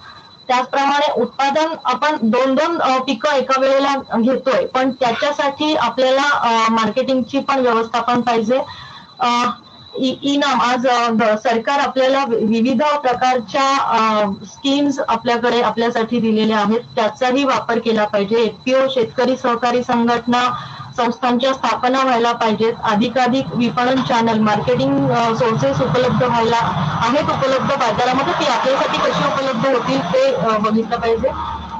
त्याचप्रमाणे उत्पादन आपण 2-2 पिकं एका वेळेला घेतोय पण त्याच्यासाठी आपल्याला मार्केटिंगची पण व्यवस्थापन पाहिजे. इनाम आज सरकार आपल्याला विविध प्रकारच्या स्कीम्स आपल्यासाठी दिलेल्या आहेत त्याचाही वापर केला पाहिजे. एफपीओ शेतकरी सहकारी संघटना संस्थांच्या स्थापना व्हायला पाहिजेत. अधिकाधिक विपणन चॅनल मार्केटिंग सोर्सेस उपलब्ध व्हायला आहेत उपलब्ध बाजारामध्ये ती आपल्यासाठी कशी उपलब्ध होतील ते बघितलं पाहिजे.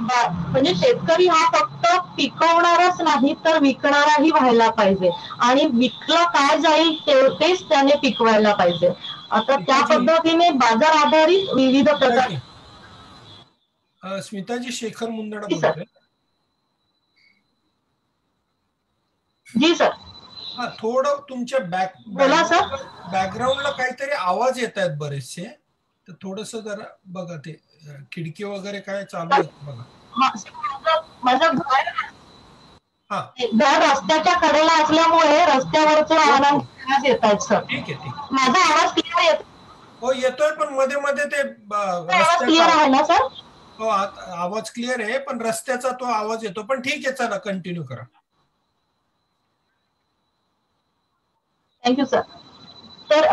म्हणजे शेतकरी हा फक्त पिकवणारच नाही तर विकणाराही व्हायला पाहिजे आणि विकलं काय जाईल तेच त्याने पिकवायला पाहिजे. आता त्या पद्धतीने बाजार आधारित विविध प्रकार. स्मिताजी, शेखर मुंदडा बोलतोय. जी सर. हा, थोडं तुमच्या बॅकग्राऊंडला काहीतरी आवाज येत आहेत बरेचसे, तर थोडस जरा बघा ते खिडकी वगैरे काय चालू आहेत बघा. माझं घर रस्त्याच्या कडेला असल्यामुळे रस्त्यावरचे आवाज येत आहेत सर. ठीक आहे. माझा आवाज क्लिअर येतो? हो येतोय, पण मध्ये मध्ये ते क्लिअर आहे ना सर? हो आवाज क्लिअर आहे पण रस्त्याचा तो आवाज येतो. पण ठीक आहे, चला कंटिन्यू करा. Thank you sir. तर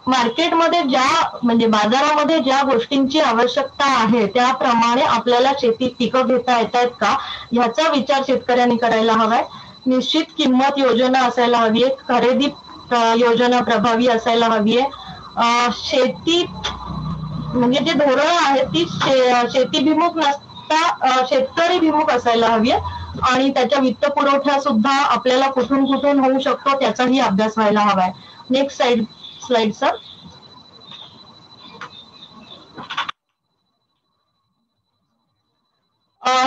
मार्केटमध्ये म्हणजे बाजारामध्ये ज्या गोष्टींची आवश्यकता आहे त्याप्रमाणे आपल्याला शेती पिकं घेता येत आहेत का ह्याचा विचार शेतकऱ्यांनी करायला हवाय. निश्चित किंमत योजना असायला हवी आहे. खरेदी योजना प्रभावी असायला हवी आहे. शेती म्हणजे जे धोरणं आहेत ती शेतीभिमुख नसता शेतकरीभिमुख असायला हवी आहे आणि त्याच्या वित्त पुरवठा सुद्धा आपल्याला कुठून होऊ शकतो त्याचाही अभ्यास व्हायला हवाय. Next slide sir.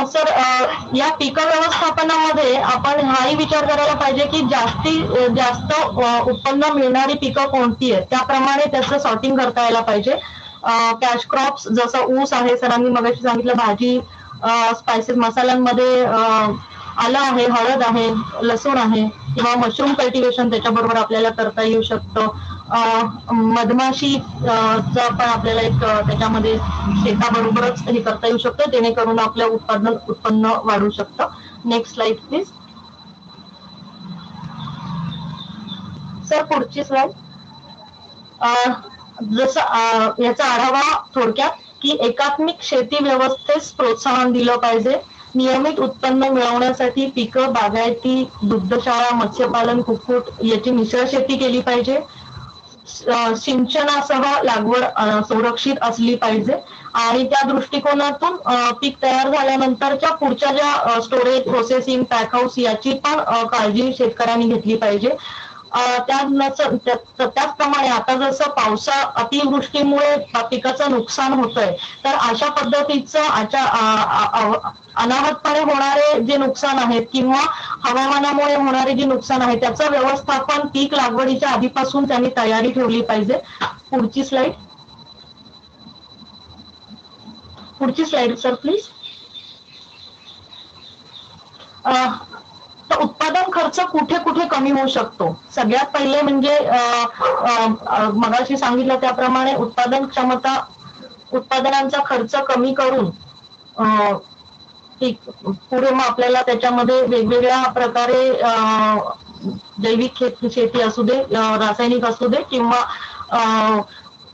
सर या पीक व्यवस्थापनामध्ये आपण हाही विचार करायला पाहिजे की जास्त उत्पन्न मिळणारी पिकं कोणती आहेत त्याप्रमाणे त्याचं सॉर्टिंग करता यायला पाहिजे. कॅश क्रॉप्स जसं ऊस आहे, सरांनी मगाशी सांगितलं, भाजी, स्पायसेस मसाल्यांमध्ये आलं आहे, हळद आहे, लसूण आहे किंवा मशरूम कल्टिवेशन त्याच्याबरोबर आपल्याला करता येऊ शकतं. मधमाशीचं पण आपल्याला एक त्याच्यामध्ये शेताबरोबरच हे करता येऊ शकतं जेणेकरून आपलं उत्पन्न वाढू शकतं. Next slide please sir. पुढची स्लाइड. जसं याचा आढावा थोडक्यात की एकात्मिक शेती व्यवस्थेस प्रोत्साहन दिलं पाहिजे. नियमित उत्पन्न मिळवण्यासाठी पिकं, बागायती, दुग्धशाळा, मत्स्यपालन, कुक्कुट याची मिश्र शेती केली पाहिजे. सिंचनासह लागवड संरक्षित असली पाहिजे आणि त्या दृष्टिकोनातून पीक तयार झाल्यानंतरच्या पुढच्या ज्या स्टोरेज, प्रोसेसिंग, पॅक हाऊस याची पण काळजी शेतकऱ्यांनी घेतली पाहिजे. त्याचप्रमाणे आता जसं अतिवृष्टीमुळे पिकाचं नुकसान होतंय, तर अशा पद्धतीचं अनाहतपणे होणारे जे नुकसान आहेत किंवा हवामानामुळे होणारे जे नुकसान आहे त्याचं व्यवस्थापन पीक लागवडीच्या आधीपासून त्यांनी तयारी ठेवली पाहिजे. पुढची स्लाइड सर प्लीज. तर उत्पादन खर्च कुठे कुठे कमी होऊ शकतो. सगळ्यात पहिले म्हणजे मगाशी सांगितलं त्याप्रमाणे उत्पादनांचा खर्च कमी करून पुढे मग आपल्याला त्याच्यामध्ये वेगवेगळ्या प्रकारे जैविक शेती असू दे, रासायनिक असू दे किंवा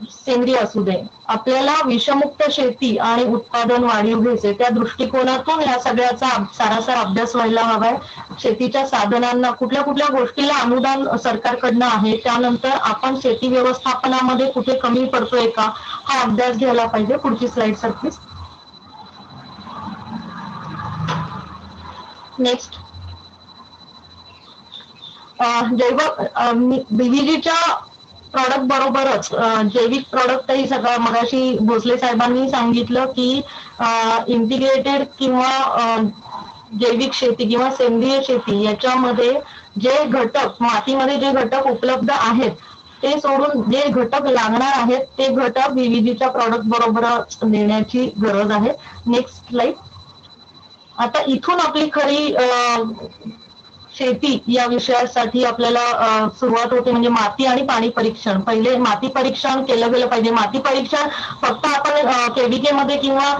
सेंद्रिय असू दे, आपल्याला विषमुक्त शेती आणि उत्पादन वाढीव घ्यायचे. त्या दृष्टिकोनातून या सगळ्याचा सारासार अभ्यास व्हायला हवाय. शेतीच्या साधनांना कुठल्या कुठल्या गोष्टीला अनुदान सरकारकडनं आहे, त्यानंतर आपण शेती व्यवस्थापनामध्ये कुठे कमी पडतोय का हा अभ्यास घ्यायला पाहिजे. पुढची स्लाइड सर प्लीज. नेक्स्ट, बीव्हीजीच्या प्रॉडक्ट बरोबरच जैविक प्रॉडक्टही सगळं मगाशी भोसले साहेबांनी सांगितलं की इंटिग्रेटेड किंवा जैविक शेती किंवा सेंद्रिय शेती याच्यामध्ये जे घटक मातीमध्ये जे घटक उपलब्ध आहेत ते सोडून जे घटक लागणार आहेत ते घटक बीव्हीजीच्या प्रॉडक्ट बरोबरच देण्याची गरज आहे. Next slide. आता इथून आपली खरी शेती या विषयासाठी आपल्याला सुरुवात होते, म्हणजे माती आणि पाणी परीक्षण. पहिले माती परीक्षण केलं गेलं पाहिजे. माती परीक्षण फक्त आपण केडीके मध्ये किंवा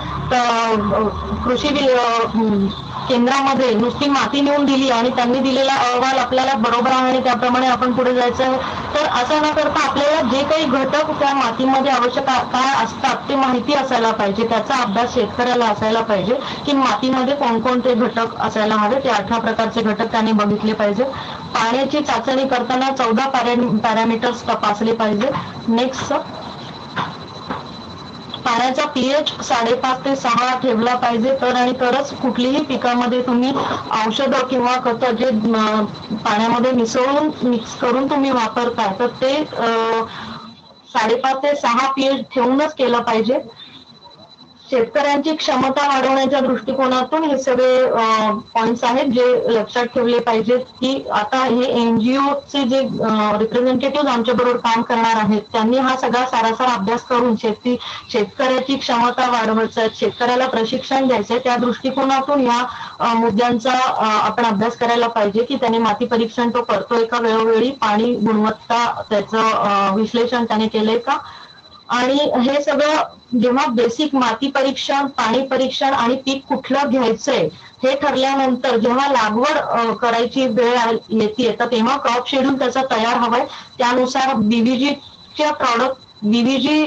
कृषी केंद्रामध्ये नुसती माती नेऊन दिली आणि त्यांनी दिलेला अहवाल आपल्याला बरोबर आहे आणि त्याप्रमाणे आपण पुढे जायचं आहे, तर असं न करता आपल्याला जे काही घटक त्या मातीमध्ये आवश्यक काय असतात ते माहिती असायला पाहिजे. त्याचा अभ्यास शेतकऱ्याला असायला पाहिजे की मातीमध्ये कोणकोणते घटक असायला हवे. ते 18 प्रकारचे घटक त्यांनी बघितले पाहिजे. पाण्याची चाचणी करताना 14 पॅरामीटर्स तपासले पाहिजे. नेक्स्ट, पाण्याचा पीएच 5.5 ते 6 ठेवला पाहिजे. तरच कुठलीही पिकामध्ये तुम्ही औषधं किंवा खतं जे पाण्यामध्ये मिक्स करून तुम्ही वापरताय तर ते 5.5 ते 6 पीएच ठेवूनच केलं पाहिजे. शेतकऱ्यांची क्षमता वाढवण्याच्या दृष्टिकोनातून हे सगळे पॉइंट्स आहेत जे लक्षात ठेवले पाहिजेत की आता हे एनजीओचे जे रिप्रेझेंटेटिव्ह आमच्या बरोबर काम करणार आहेत त्यांनी हा सगळा सारासार अभ्यास करून शेतकऱ्याची क्षमता वाढवायचं, शेतकऱ्याला प्रशिक्षण द्यायचंय, त्या दृष्टिकोनातून या मुद्द्यांचा आपण अभ्यास करायला पाहिजे की त्याने माती परीक्षण तो करतोय का वेळोवेळी, पाणी गुणवत्ता त्याचं विश्लेषण त्याने केलंय का, आणि हे सगळं जेव्हा बेसिक माती परीक्षण, पाणी परीक्षण आणि पीक कुठलं घ्यायचंय हे ठरल्यानंतर जेव्हा लागवड करायची वेळ येते तर तेव्हा क्रॉप शेड्यूल त्याचा तयार हवाय. त्यानुसार बीव्हीजीच्या प्रॉडक्ट बीव्हीजी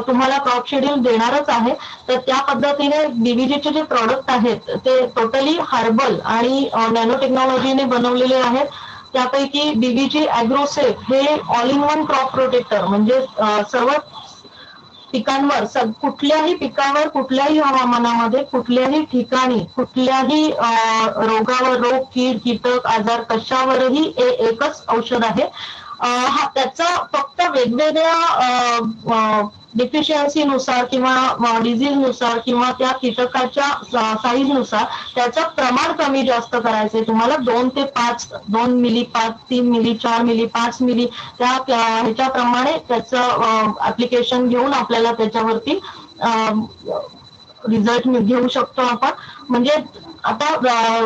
तुम्हाला क्रॉप शेड्यूल देणारच आहे, तर त्या पद्धतीने बीव्हीजीचे जे प्रॉडक्ट आहेत ते टोटली हर्बल आणि नॅनो टेक्नॉलॉजीने बनवलेले आहेत. त्यापैकी बीव्हीजी ॲग्रोसेफ हे all in one crop protector, म्हणजे सर्व पिकांवर कुठल्याही पिकावर कुठल्याही हवामानामध्ये कुठल्याही ठिकाणी कुठल्याही रोग, कीटक, आजार कशावरही एकच औषध आहे. त्याचा फक्त वेगवेगळ्या डिफिशियन्सीनुसार किंवा डिझीजनुसार किंवा त्या कीटकाच्या साईजनुसार त्याचं प्रमाण कमी जास्त करायचंय. तुम्हाला 2 ते 5, 2 मिली, 3 मिली, 4 मिली, 5 मिली त्या ह्याच्याप्रमाणे त्याचं ऍप्लिकेशन घेऊन आपल्याला त्याच्यावरती रिझल्ट घेऊ शकतो आपण. म्हणजे आता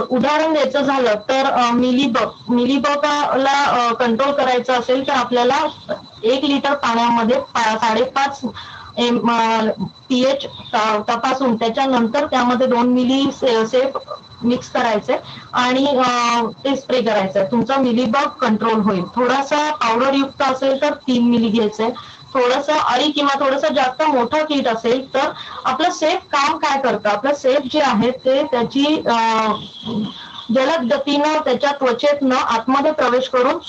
उदाहरण द्यायचं झालं तर मिलीबगला कंट्रोल करायचं असेल तर आपल्याला 1 लिटर पाण्यामध्ये 5.5 पीएच तपासून त्याच्यानंतर त्यामध्ये 2 मिली सेफ मिक्स करायचंय आणि ते स्प्रे करायचंय. तुमचा मिलीबग कंट्रोल होईल. थोडासा पावडर युक्त असेल तर 3 मिली घ्यायचंय. थोडंसं अळी किंवा थोडंसं जास्त मोठं कीट असेल तर आपलं सेफ काम काय करतं, आपलं सेफ जे आहे ते त्याची जलद गतीनं त्याच्या त्वचेतनं आतमध्ये प्रवेश करून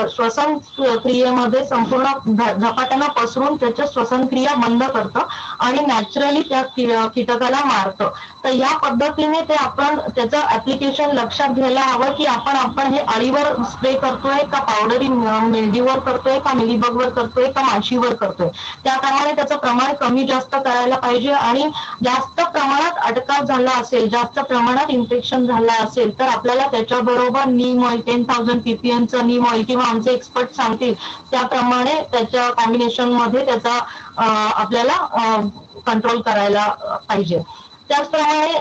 श्वसन क्रियेमध्ये संपूर्ण झपाट्यानं पसरून त्याच्या श्वसन क्रिया बंद करतं आणि नॅचरली त्या कीटकाला मारतं. तर या पद्धतीने ते आपण त्याचं ऍप्लिकेशन लक्षात घ्यायला हवं की आपण हे अळीवर स्प्रे करतोय का पावडरी मेंढीवर करतोय का मिलीबगवर करतोय का माशीवर करतोय. त्याप्रमाणे त्याचं प्रमाण कमी जास्त करायला पाहिजे आणि जास्त प्रमाणात अटकाव झाला असेल, जास्त प्रमाणात इन्फेक्शन झाला असेल तर आपल्याला त्याच्याबरोबर नीम ऑइल 10,000 ppmचं नीम ऑइल किंवा आमचे एक्सपर्ट सांगतील त्याप्रमाणे त्याच्या कॉम्बिनेशन मध्ये त्याचा आपल्याला कंट्रोल करायला पाहिजे. त्याचप्रमाणे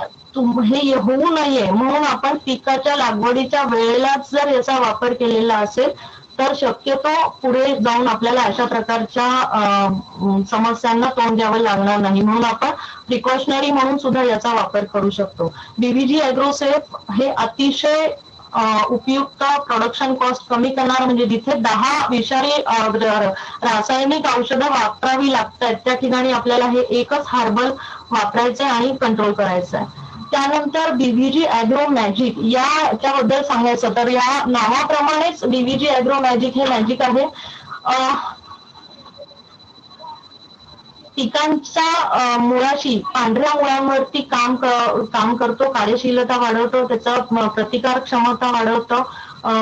हे होऊ नये म्हणून आपण पिकाच्या लागवडीच्या वेळेलाच जर याचा वापर केलेला असेल तर शक्यतो पुढे जाऊन आपल्याला अशा प्रकारच्या समस्यांना तोंड द्यावं लागणार नाही. म्हणून आपण प्रिकॉशनरी म्हणून सुद्धा याचा वापर करू शकतो. बीव्हीजी ॲग्रोसेफ हे अतिशय उपयुक्त, प्रोडक्शन कॉस्ट कमी करणार, म्हणजे जिथे 10 विषारी रासायनिक औषधं वापरावी लागतात त्या ठिकाणी आपल्याला हे एकच हार्बल वापरायचंय आणि कंट्रोल करायचं आहे. त्यानंतर बीव्हीजी ॲग्रो मॅजिक याच्याबद्दल सांगायचं तर या नावाप्रमाणेच बीव्हीजी ॲग्रो मॅजिक हे मॅजिक आहे. पिकांच्या मुळाशी, पांढऱ्या मुळांवरती काम करतो, कार्यशीलता वाढवतो, त्याचा प्रतिकार क्षमता वाढवतो,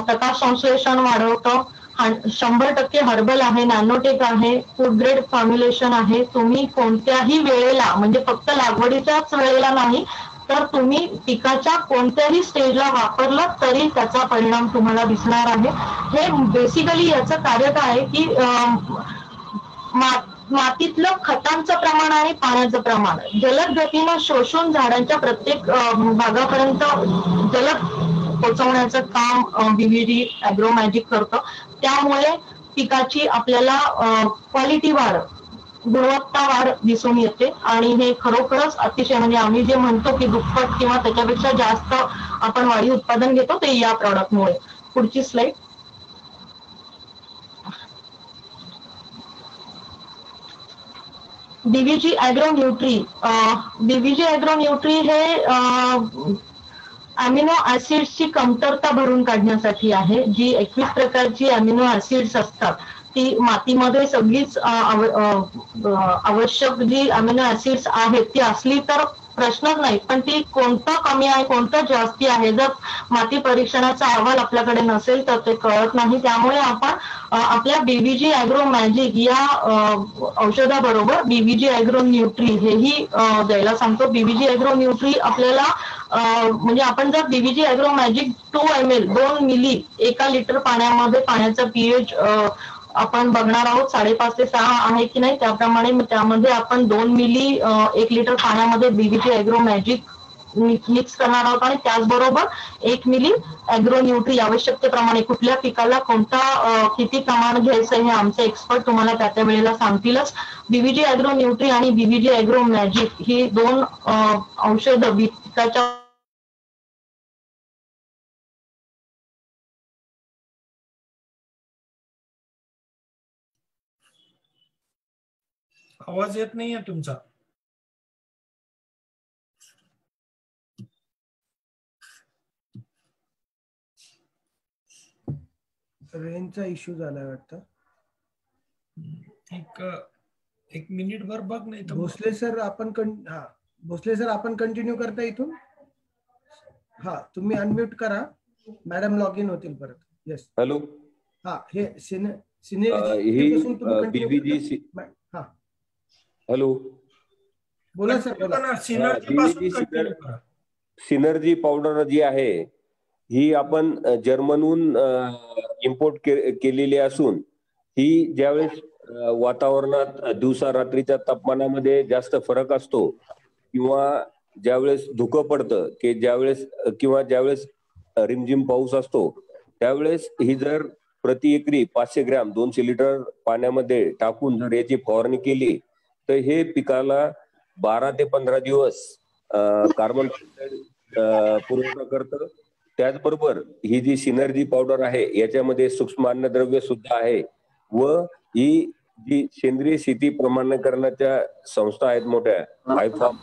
प्रकाश संश्लेषण वाढवतो, 100% हर्बल आहे, नॅनोटेक आहे, फूड ग्रेड फॉर्म्युलेशन आहे. तुम्ही कोणत्याही वेळेला, म्हणजे फक्त लागवडीच्याच वेळेला नाही तर तुम्ही पिकाच्या कोणत्याही स्टेजला वापरलं तरी त्याचा परिणाम तुम्हाला दिसणार आहे. हे बेसिकली याचं कार्य काय आहे की मातीतलं खतांचं प्रमाण आणि पाण्याचं प्रमाण जलद गतीनं शोषून झाडांच्या प्रत्येक भागापर्यंत जलद पोहोचवण्याचं काम बीव्हीजी ॲग्रो मॅजिक करतं. त्यामुळे पिकाची आपल्याला क्वालिटी वाढ, गुणवत्ता वाढ दिसून येते आणि हे खरोखरच अतिशय, म्हणजे आम्ही जे म्हणतो की दुप्पट किंवा त्याच्यापेक्षा जास्त आपण वाढी उत्पादन घेतो ते या प्रॉडक्टमुळे. पुढची slide. BVG agro nutri. BVG agro nutri हे अमिनो ऍसिड्सची कमतरता भरून काढण्यासाठी आहे. जी 21 प्रकारची अमिनो ऍसिड्स असतात ती मातीमध्ये सगळीच आवश्यक जी अमिनो ऍसिड्स आहेत ती असली तर प्रश्नच नाही, पण ती कोणतं कमी आहे कोणतं जास्ती आहे जर माती परीक्षणाचा अहवाल आपल्याकडे नसेल तर ते कळत नाही. त्यामुळे आपण आपल्या बीव्हीजी ॲग्रो मॅजिक या औषधाबरोबर बीव्हीजी ॲग्रो न्यूट्री हेही द्यायला सांगतो. बीव्हीजी ॲग्रो न्यूट्री आपल्याला म्हणजे आपण जर BVG agro magic 2 ml 2 milli 1 litre पाण्यामध्ये, पाण्याचा पीएच आपण बघणार आहोत 5.5 ते 6 आहे की नाही, त्याप्रमाणे त्यामध्ये आपण 2 मिली 1 लिटर पाण्यामध्ये बीव्हीजी ॲग्रो मॅजिक मिक्स करणार आहोत आणि त्याचबरोबर 1 मिली ॲग्रो न्यूट्री आवश्यकतेप्रमाणे कुठल्या पिकाला कोणता किती प्रमाण घ्यायचं हे आमचे एक्सपर्ट तुम्हाला त्या वेळेला सांगतीलच. बीव्हीजी ॲग्रो न्यूट्री आणि बीव्हीजी ॲग्रो मॅजिक ही 2 औषधं पिकाच्या आवाज येत नाहीये तुमचा. रेंजचा इश्यू झालाय वाटतं. एक मिनिट भर बघ, नाही तर भोसले सर आपण कंटिन्यू करता इथून. हा, तुम्ही अनम्यूट करा, मॅडम लॉग इन होतील परत. येस. हॅलो. हा, हे बीव्हीजी. हॅलो, बोला सर, बोला. सिनर्जी पावडर जी आहे ही आपण जर्मनहून इम्पोर्ट केलेली असून ही ज्यावेळेस वातावरणात दिवसा रात्रीच्या तापमानामध्ये जास्त फरक असतो किंवा ज्यावेळेस धुकं पडतं की ज्यावेळेस रिमझिम पाऊस असतो त्यावेळेस ही जर प्रति एकरी 500 ग्रॅम 200 लिटर पाण्यामध्ये टाकून जर याची फवारणी केली तर हे पिकाला 12 ते 15 दिवस कार्बन पुरवठा करतं. त्याचबरोबर ही जी सिनर्जी पावडर आहे याच्यामध्ये सूक्ष्म अन्नद्रव्य सुद्धा आहे व ही जी सेंद्रिय शेती प्रमाणीकरणाच्या संस्था आहेत मोठ्या, आयफॉर्म,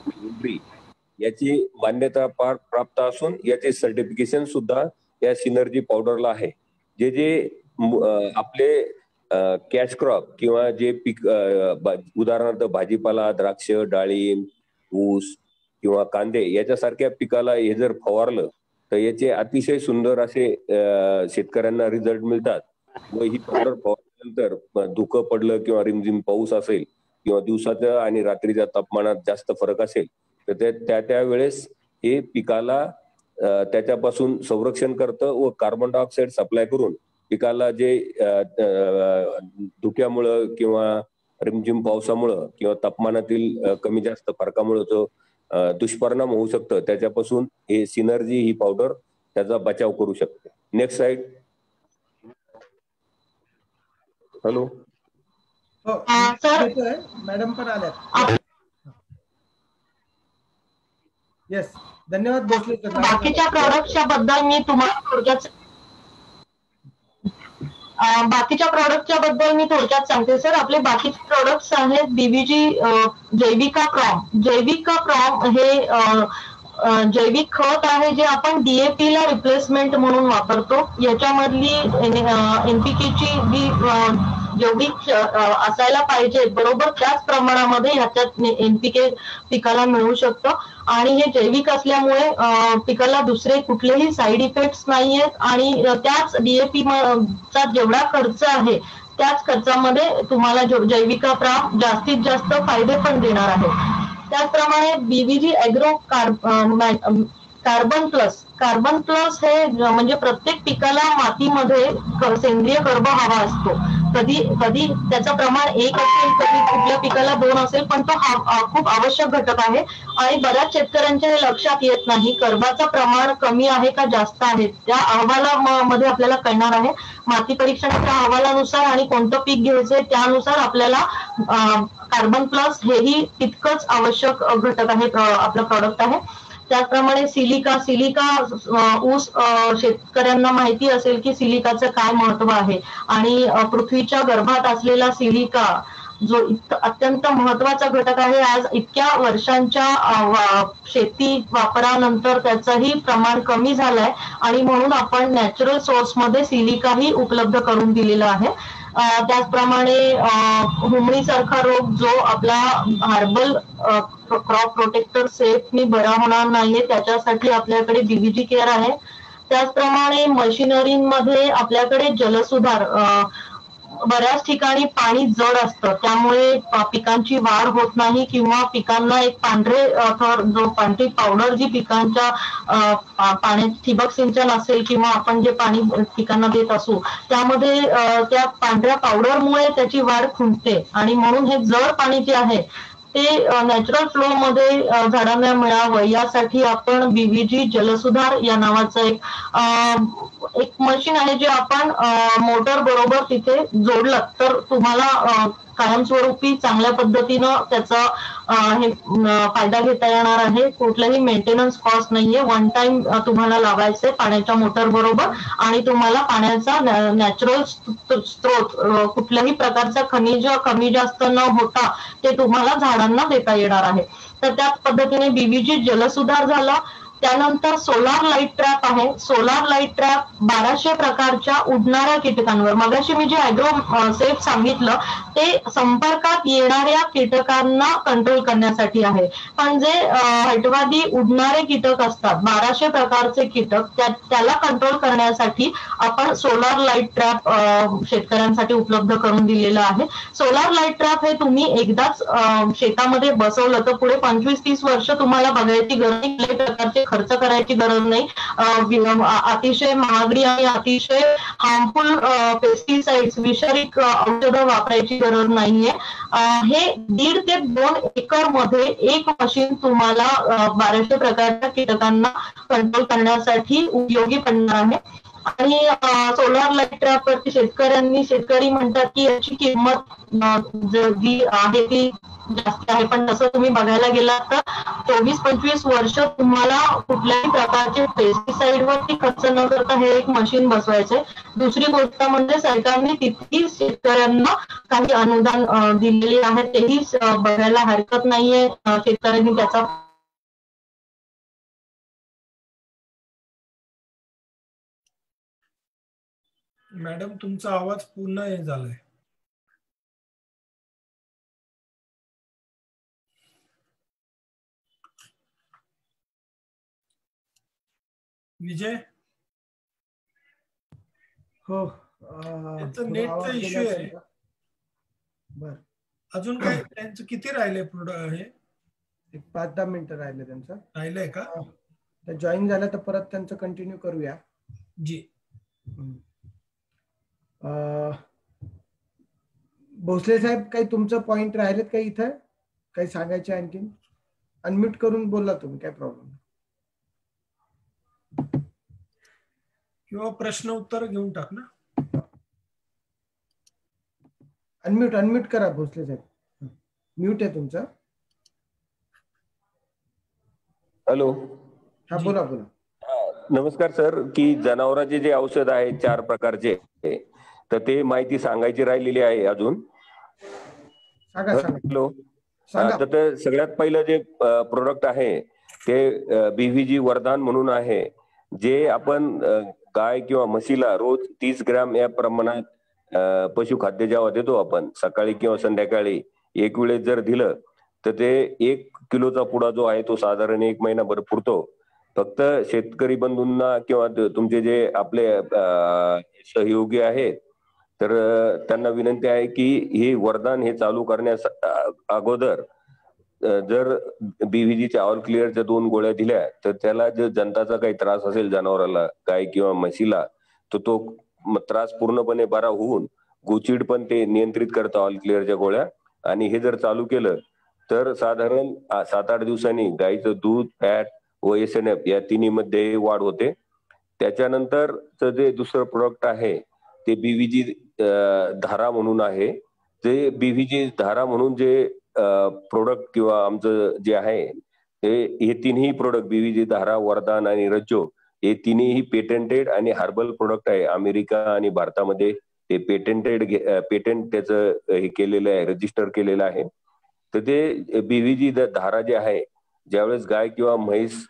याची मान्यता प्राप्त असून याचे सर्टिफिकेशन सुद्धा या सिनर्जी पावडरला आहे. जे जे आपले कॅश क्रॉप किंवा जे पीक उदाहरणार्थ भाजीपाला, द्राक्ष, डाळिंब, ऊस किंवा कांदे याच्यासारख्या पिकाला हे जर फवारलं तर याचे अतिशय सुंदर असे शेतकऱ्यांना रिझल्ट मिळतात. व ही पावडर फवारल्यानंतर धुकं पडलं किंवा रिमझिम पाऊस असेल किंवा दिवसाच्या आणि रात्रीच्या तापमानात जास्त फरक असेल तर त्या वेळेस हे पिकाला त्याच्यापासून संरक्षण करतं व कार्बन डायऑक्साईड सप्लाय करून पिकाला जे धुक्यामुळं किंवा रिमझिम पावसामुळं किंवा तापमानातील कमी जास्त फरकामुळे जो दुष्परिणाम होऊ शकतं त्याच्यापासून हे सिनर्जी ही पावडर त्याचा बचाव करू शकते. Next side. हॅलो. मॅडम पण आल्यात. येस, धन्यवाद भोसले सर. बाकीच्या प्रॉडक्टच्या बद्दल मी तुम्हाला थोडक्यात सांगते सर. आपले बाकीचे प्रोडक्ट्स आहेत बीबीजी जैविका प्रॉम. जैविका प्रॉम हे जैविक खत आहे जे आपण डीएपी ला रिप्लेसमेंट म्हणून वापरतो. याच्यामधली एनपीकेची जी जेवढी असायला पाहिजे बरोबर त्याच प्रमाणामध्ये ह्याच्यात एनपीके पिकाला मिळू शकतं. आणि हे जैविक असल्यामुळे पिकाला दुसरे कुठलेही साईड इफेक्ट्स नाहीयेत आणि त्याच डीएपी चा जेवढा खर्च आहे त्याच खर्चामध्ये तुम्हाला जैविका प्राम जास्तीत जास्त फायदे पण देणार आहे. त्याचप्रमाणे बीबीजी ऍग्रो कार्बन प्लस हे म्हणजे प्रत्येक पिकाला मातीमध्ये सेंद्रिय कर्ब हवा असतो. कधी त्याचं प्रमाण 1 असेल, कधी कुठल्या पिकाला 2 असेल, पण तो खूप आवश्यक घटक आहे. आणि बऱ्याच शेतकऱ्यांच्या हे लक्षात येत नाही कर्बाचं प्रमाण कमी आहे का जास्त आहे. त्या अहवालामध्ये आपल्याला कळणार आहे. माती परीक्षणाच्या अहवालानुसार आणि कोणतं पीक घ्यायचंय त्यानुसार आपल्याला कार्बन प्लस हेही तितकंच आवश्यक घटक आहे, आपलं प्रॉडक्ट आहे. त्याचप्रमाणे सिलिका ऊस शेतकऱ्यांना माहिती असेल की सिलिकाचं काय महत्व आहे आणि पृथ्वीच्या गर्भात असलेला सिलिका जो अत्यंत महत्वाचा घटक आहे. आज इतक्या वर्षांच्या शेती वापरानंतर त्याचंही प्रमाण कमी झालंय आणि म्हणून आपण नॅचरल सोर्स मध्ये सिलिकाही उपलब्ध करून दिलेला आहे. त्याचप्रमाणे हुमणीसारखा रोग जो आपला हार्बल क्रॉप प्रोटेक्टर सेफनी बरा होणार नाहीये त्याच्यासाठी आपल्याकडे बीबीजी केअर आहे. त्याचप्रमाणे मशिनरीमध्ये आपल्याकडे जलसुधार. बऱ्याच ठिकाणी पाणी जड असतं त्यामुळे पिकांची वाढ होत नाही किंवा पिकांना एक पांढरी पावडर जी पिकांच्या पाण्यात ठिबक सिंचन असेल किंवा आपण जे पाणी पिकांना देत असू त्यामध्ये त्या पांढऱ्या पावडरमुळे त्याची वाढ खुंटते आणि म्हणून हे जड पाणी जे आहे ते नॅचरल फ्लो मध्ये झाडांना मिळावं यासाठी आपण बीबीजी जलसुधार या नावाचं एक मशीन आहे जे आपण मोटर बरोबर तिथे जोडलं तर तुम्हाला कायमस्वरूपी चांगल्या पद्धतीनं त्याचा फायदा घेता येणार आहे. कुठलाही मेंटेनन्स कॉस्ट नाहीये. 1 टाइम तुम्हाला लावायचंय पाण्याच्या मोटर बरोबर आणि तुम्हाला पाण्याचा नॅचरल स्त्रोत कुठल्याही प्रकारचा खनिज कमी जास्त न होता ते तुम्हाला झाडांना देता येणार आहे. तर त्याच पद्धतीने बीबीजी जलसुधार झाला. त्यानंतर सोलार लाईट ट्रॅप आहे. सोलार लाईट ट्रॅप 1200 प्रकारच्या उडणाऱ्या कीटकांवर, मगाशी मी जे ॲग्रो सेफ सांगितलं ते संपर्कात येणाऱ्या कीटकांना कंट्रोल करण्यासाठी आहे. पण जे हटवादी उडणारे कीटक असतात 1200 प्रकारचे कीटक त्याला कंट्रोल करण्यासाठी आपण सोलार लाईट ट्रॅप शेतकऱ्यांसाठी उपलब्ध करून दिलेलं आहे. सोलार लाईट ट्रॅप हे तुम्ही एकदाच शेतामध्ये बसवलं तर पुढे 25-30 वर्ष तुम्हाला बघायची गरज नाही. कुठल्याही प्रकारचे खर्च करायची गरज नाही. अतिशय महागडी आणि अतिशय हार्मफुल पेस्टिसाइड्स विषारी औषधं वापरायची गरज नाहीये. हे 1.5 ते 2 एकर मध्ये एक मशीन तुम्हाला 1200 प्रकारच्या कीटकांना कंट्रोल करण्यासाठी उपयोगी पडणार आहे. आणि सोलार लाईट ट्रॅप वरती शेतकरी म्हणतात की याची किंमत जी आहे ती जास्त आहे, पण तसं तुम्ही बघायला गेलात तर 24-25 वर्ष तुम्हाला कुठल्याही प्रकारचे पेस्टिसाइड वरती खर्च न करता हे एक मशीन बसवायचंय. दुसरी गोष्ट म्हणजे सरकारने तितकी शेतकऱ्यांना काही अनुदान दिलेली आहे तेही बघायला हरकत नाहीये. शेतकऱ्यांनी त्याचा मॅडम तुमचा आवाज पूर्ण हे झालाय. विजय, हो त्यांचा नेटचा इश्यू आहे. बर, अजून काय त्यांचं किती राहिले हे? एक 5-10 मिनिटं राहिले त्यांचं. राहिलंय का? तर जॉईन झालं तर परत त्यांचं कंटिन्यू करूया. जी. भोसले साहेब, काही तुमचं पॉइंट राहिलेत काही इथं काही सांगायचे आणखीन? अनम्यूट करून बोला तुम्ही, काय प्रॉब्लेम. किंवा प्रश्न उत्तर घेऊन टाक ना. अनम्यूट करा भोसले साहेब, म्यूट आहे तुमचं. हॅलो, हा बोला. नमस्कार सर. की जनावरांचे जे औषध आहे 4 प्रकारचे, तर ते माहिती सांगायची राहिलेली आहे अजून. हॅलो, तर ते सगळ्यात पहिलं जे प्रोडक्ट आहे ते बीव्हीजी वरदान म्हणून आहे, जे आपण गाय किंवा म्हशीला रोज 30 ग्रॅम या प्रमाणात पशुखाद्य जेव्हा देतो आपण सकाळी किंवा संध्याकाळी एक वेळेस जर दिलं तर ते 1 किलोचा पुडा जो आहे तो साधारण 1 महिनाभर पुरतो. फक्त शेतकरी बंधूंना किंवा तुमचे जे आपले सहयोगी आहेत तर त्यांना विनंती आहे की हे वरदान हे चालू करण्यास अगोदर जर बीव्हीजीच्या ऑल क्लिअरच्या 2 गोळ्या दिल्या तर त्याला जर जंताचा काही त्रास असेल जनावराला, गाय किंवा म्हशीला, तर तो त्रास पूर्णपणे बरा होऊन गोचिड पण ते नियंत्रित करतं ऑल क्लिअरच्या गोळ्या. आणि हे जर चालू केलं तर साधारण 7-8 दिवसांनी गायीचं दूध, फॅट व एसएनएफ या तिन्हीमध्ये वाढ होते. त्याच्यानंतर जे दुसरं प्रोडक्ट आहे ते बीव्हीजी धारा म्हणून आहे. ते बीव्हीजी धारा म्हणून जे प्रोडक्ट किंवा आमचं जे आहे हे तिन्ही प्रोडक्ट बीव्हीजी धारा, वरदान आणि रज्जो हे तिन्ही पेटंटेड आणि हर्बल प्रोडक्ट आहे. अमेरिका आणि भारतामध्ये ते पेटंट त्याचं हे केलेलं आहे, रजिस्टर केलेलं आहे. तर ते बीव्हीजी धारा जे आहे, ज्यावेळेस गाय किंवा म्हैस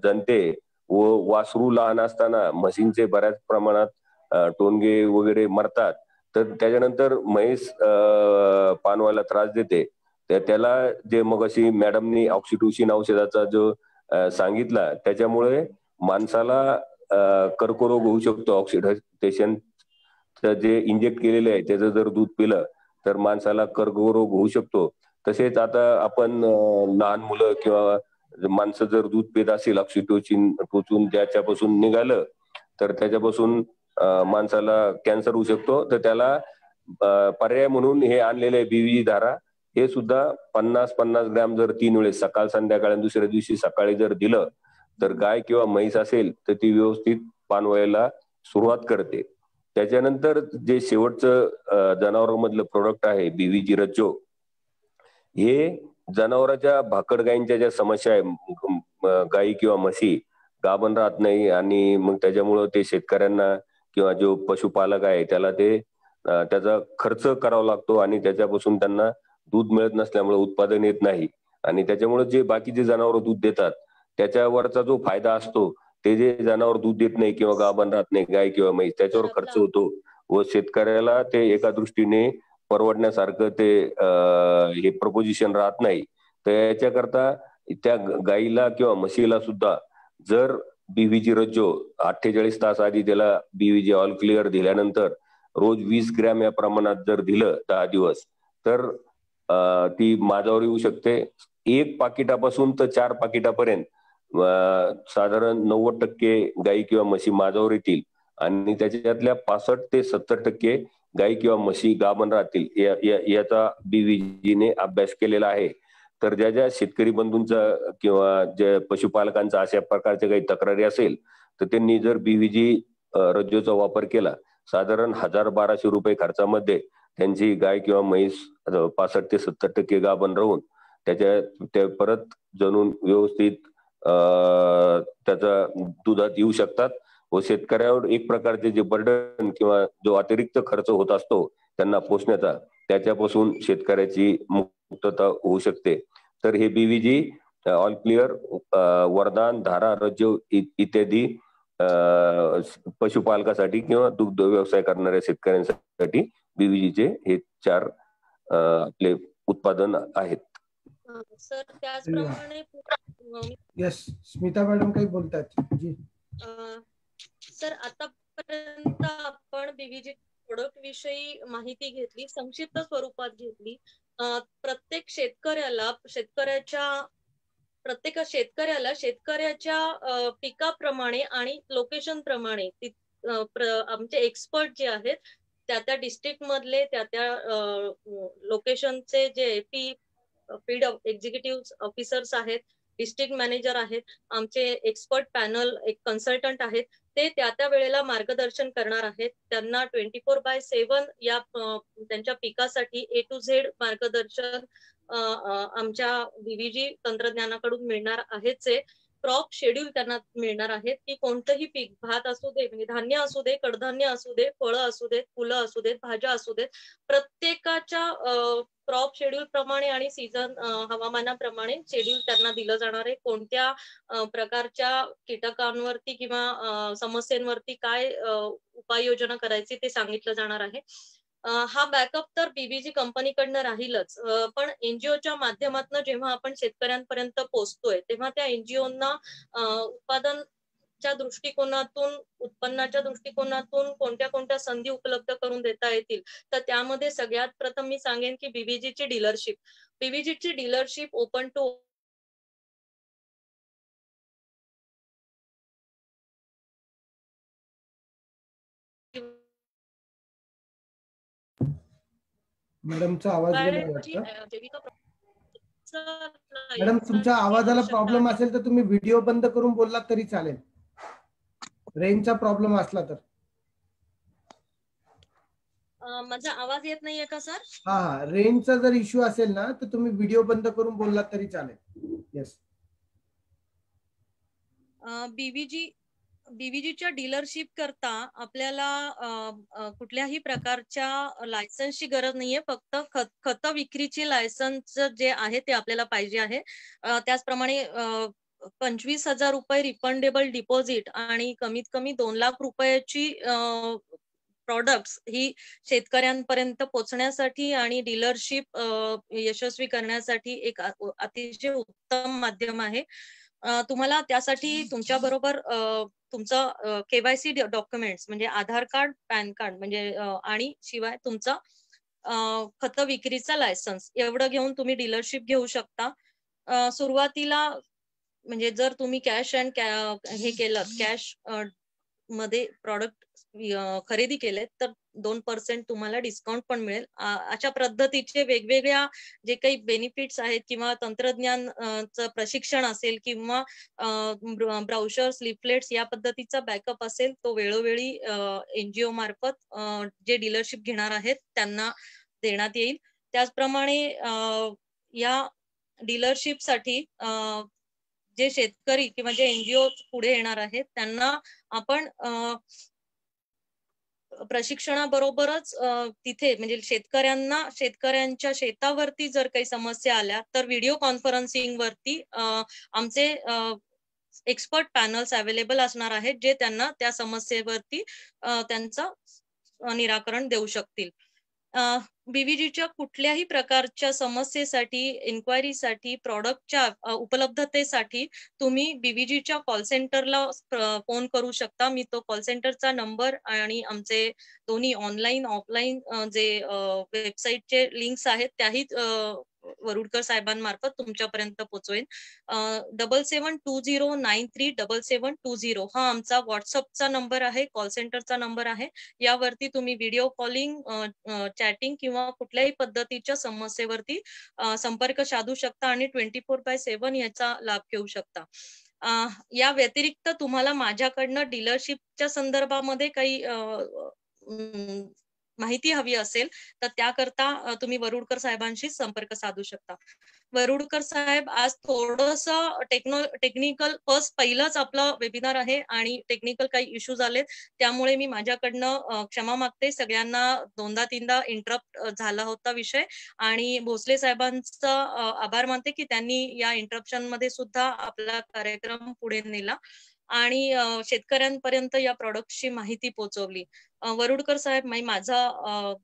जनते व वासरू लहान असताना म्हशींचे बऱ्याच प्रमाणात टोनगे वगैरे मरतात, तर त्याच्यानंतर म्हैस पान व्हायला त्रास देते. त्याला जे मग अशी मॅडमनी ऑक्सिटोसिन औषधाचा जो सांगितला, त्याच्यामुळे माणसाला कर्करोग होऊ शकतो. ऑक्सिडेशन जे इंजेक्ट केलेले आहे त्याचं जर दूध पिलं तर माणसाला कर्करोग होऊ शकतो. तसेच आता आपण लहान मुलं किंवा माणसं जर दूध पित असेल ऑक्सिटोसिन टोचून त्याच्यापासून निघालं तर त्याच्यापासून माणसाला कॅन्सर होऊ शकतो. तर त्याला पर्याय म्हणून हे आणलेले बीव्हीजी धारा हे सुद्धा 50-50 ग्रॅम जर 3 वेळेस सकाळ संध्याकाळ आणि दुसऱ्या दिवशी सकाळी जर दिलं तर गाय किंवा म्हैस असेल तर ती व्यवस्थित पान व्हायला सुरुवात करते. त्याच्यानंतर जे शेवटचं जनावरांमधलं प्रोडक्ट आहे बीव्हीजी रज्जो, हे जनावरांच्या भाकड गायींच्या ज्या समस्या आहे, गायी किंवा म्हशी गाभण राहत नाही आणि मग त्याच्यामुळं ते शेतकऱ्यांना किंवा जो पशुपालक आहे त्याला ते त्याचा खर्च करावा लागतो आणि त्याच्यापासून त्यांना दूध मिळत नसल्यामुळे उत्पादन येत नाही. आणि त्याच्यामुळे जे बाकीचे जनावर दूध देतात त्याच्यावरचा जो फायदा असतो, ते जे जनावर दूध देत नाही किंवा गाभण राहत नाही गाय किंवा म्हैस, त्याच्यावर खर्च होतो व शेतकऱ्याला ते एका दृष्टीने परवडण्यासारखं ते हे प्रपोजिशन राहत नाही. तर याच्याकरता त्या गाईला किंवा म्हशीला सुद्धा जर बीव्हीजी रज्जो 48 तास आधी त्याला बीव्हीजी ऑल क्लिअर दिल्यानंतर रोज 20 ग्रॅम या प्रमाणात जर दिलं 10 दिवस तर ती माझ्यावर येऊ शकते. 1 पाकिटापासून तर 4 पाकिटापर्यंत साधारण 90% गायी किंवा म्हशी माझ्यावर येतील आणि त्याच्यातल्या 65 ते 70% गायी किंवा म्हशी गाभण राहतील. याचा बीव्हीजीने अभ्यास केलेला आहे. तर ज्या शेतकरी बंधूंचा किंवा ज्या पशुपालकांचा अशा प्रकारच्या काही तक्रारी असेल तर त्यांनी जर बीव्हीजी रज्जोचा वापर केला, साधारण 1000-1200 रुपये खर्चामध्ये त्यांची गाय किंवा म्हैस 65 ते 70% गाभण राहून त्या परत जणून व्यवस्थित त्याचा दुधात येऊ शकतात व शेतकऱ्यावर एक प्रकारचे जे बर्डन किंवा जो अतिरिक्त खर्च होत असतो त्यांना पोसण्याचा, त्याच्यापासून शेतकऱ्याची मुक्तता होऊ शकते. तर हे बीव्हीजी ऑल क्लिअर, वरदान, धारा, रज्जो इत्यादी पशुपालकासाठी किंवा दुग्ध व्यवसाय करणाऱ्या शेतकऱ्यांसाठी बीव्हीजीचे हे 4 आपले उत्पादन आहेत. सर त्याचप्रमाणे यस स्मिता मॅडम काही बोलतात जी. सर आतापर्यंत आपण बीव्हीजी प्रोडक्ट विषयी माहिती घेतली, संक्षिप्त स्वरूपात घेतली. प्रत्येक शेतकऱ्याला शेतकऱ्याच्या पिकाप्रमाणे आणि लोकेशन प्रमाणे आमचे एक्सपर्ट जे आहेत त्या डिस्ट्रिक्ट मधले त्या लोकेशनचे जे फील्ड एक्झिक्युटिव्ह ऑफिसर्स आहेत, डिस्ट्रिक्ट मॅनेजर आहेत, आमचे एक्सपर्ट पॅनल एक कन्सल्टंट आहेत, ते त्या वेळेला मार्गदर्शन करणार आहेत. त्यांना 24/7 या त्यांच्या पिकासाठी A to Z मार्गदर्शन आमच्या बीव्हीजी तंत्रज्ञानाकडून मिळणार आहेच. क्रॉप शेड्यूल त्यांना मिळणार आहे की कोणतंही पीक, भात असू दे, म्हणजे धान्य असू दे, कडधान्य असू दे, फळं असू देत, फुलं असू देत, भाज्या असू देत, प्रत्येकाच्या क्रॉप शेड्यूल प्रमाणे आणि सीझन हवामानाप्रमाणे शेड्यूल त्यांना दिलं जाणार आहे. कोणत्या प्रकारच्या कीटकांवरती किंवा समस्यांवरती काय उपाययोजना करायची ते सांगितलं जाणार आहे. हा बॅकअप तर बीव्हीजी कंपनीकडनं राहीलच, पण एनजीओच्या माध्यमातून जेव्हा आपण शेतकऱ्यांपर्यंत पोहोचतोय तेव्हा त्या एनजीओना उत्पादनाच्या दृष्टिकोनातून, उत्पन्नाच्या दृष्टिकोनातून कोणत्या संधी उपलब्ध करून देता येतील. तर त्यामध्ये सगळ्यात प्रथम मी सांगेन की बीव्हीजीची डीलरशिप ओपन टू मॅडमचा आवाज गेला वाटतं. मॅडम तुमच्या आवाजाला प्रॉब्लेम असेल तर तुम्ही व्हिडिओ बंद करून बोललात तरी चालेल, रेंजचा प्रॉब्लेम असला तर. माझा आवाज येत नाहीये का सर? हा, रेंजचा जर इश्यू असेल ना तर तुम्ही व्हिडिओ बंद करून बोललात तरी चालेल. येस. बीव्हीजीच्या डीलरशिप करता आपल्याला कुठल्याही प्रकारच्या लायसन्सची गरज नाहीये, फक्त खत विक्रीची लायसन्स जे आहे ते आपल्याला पाहिजे आहे. त्याचप्रमाणे 25,000 रुपये रिफंडेबल डिपॉझिट आणि कमीत कमी 2 लाख रुपयाची प्रॉडक्ट्स ही शेतकऱ्यांपर्यंत पोहोचण्यासाठी आणि डीलरशिप यशस्वी करण्यासाठी एक अतिशय उत्तम माध्यम आहे. तुम्हाला त्यासाठी तुमच्या बरोबर तुमचं केवायसी डॉक्युमेंट्स म्हणजे आधार कार्ड, पॅन कार्ड म्हणजे आणि शिवाय तुमचा खत विक्रीचा लायसन्स एवढं घेऊन तुम्ही डीलरशिप घेऊ शकता. सुरुवातीला म्हणजे जर तुम्ही कॅश हे केलं, कॅश मध्ये प्रॉडक्ट खरेदी केले तर 2% तुम्हाला डिस्काउंट पण मिळेल. अशा पद्धतीचे वेगवेगळ्या जे काही बेनिफिट्स आहेत किंवा तंत्रज्ञानचं प्रशिक्षण असेल किंवा ब्राउशर्स, लिफलेट्स या पद्धतीचा बॅकअप असेल तो वेळोवेळी एनजीओ मार्फत जे डीलरशिप घेणार आहेत त्यांना देण्यात येईल. त्याचप्रमाणे या डीलरशिपसाठी जे शेतकरी किंवा जे एनजीओ पुढे येणार आहेत त्यांना आपण प्रशिक्षणाबरोबरच तिथे म्हणजे शेतकऱ्यांच्या शेतावरती जर काही समस्या आल्या तर व्हिडिओ कॉन्फरन्सिंग वरती आमचे एक्सपर्ट पॅनल्स अवेलेबल असणार आहेत जे त्यांना त्या समस्येवरती त्यांचं निराकरण देऊ शकतील. बीव्हीजीच्या कुठल्याही प्रकारच्या समस्येसाठी, इन्क्वायरीसाठी, प्रॉडक्टच्या उपलब्धतेसाठी तुम्ही बीव्हीजीच्या कॉल सेंटरला फोन करू शकता. मी तो कॉल सेंटरचा नंबर आणि आमचे दोन्ही ऑनलाईन ऑफलाईन जे वेबसाईटचे लिंक्स आहेत त्याही वरुडकर साहेबांमार्फत तुमच्यापर्यंत पोहोचवेन. 7720937720 हा आमचा व्हॉट्सअपचा नंबर आहे, कॉल सेंटरचा नंबर आहे. यावरती तुम्ही व्हिडिओ कॉलिंग, चॅटिंग किंवा कुठल्याही पद्धतीच्या समस्येवरती संपर्क साधू शकता आणि 24/7 याचा लाभ घेऊ शकता. या व्यतिरिक्त तुम्हाला माझ्याकडनं डीलरशिपच्या संदर्भामध्ये काही माहिती हवी असेल तर त्याकरता तुम्ही वरुडकर साहेबांशी संपर्क साधू शकता. वरुडकर साहेब आज थोडस टेक्निकल पहिलंच आपलं वेबिनार आहे आणि टेक्निकल काही इश्यूज आलेत त्यामुळे मी माझ्याकडनं क्षमा मागते. सगळ्यांना 2दा-3दा इंटरप्ट झाला होता विषय आणि भोसले साहेबांचा आभार मानते की त्यांनी या इंटरप्शन मध्ये सुद्धा आपला कार्यक्रम पुढे नेला आणि शेतकऱ्यांपर्यंत या प्रॉडक्टची माहिती पोहोचवली. वरुडकर साहेब, माझा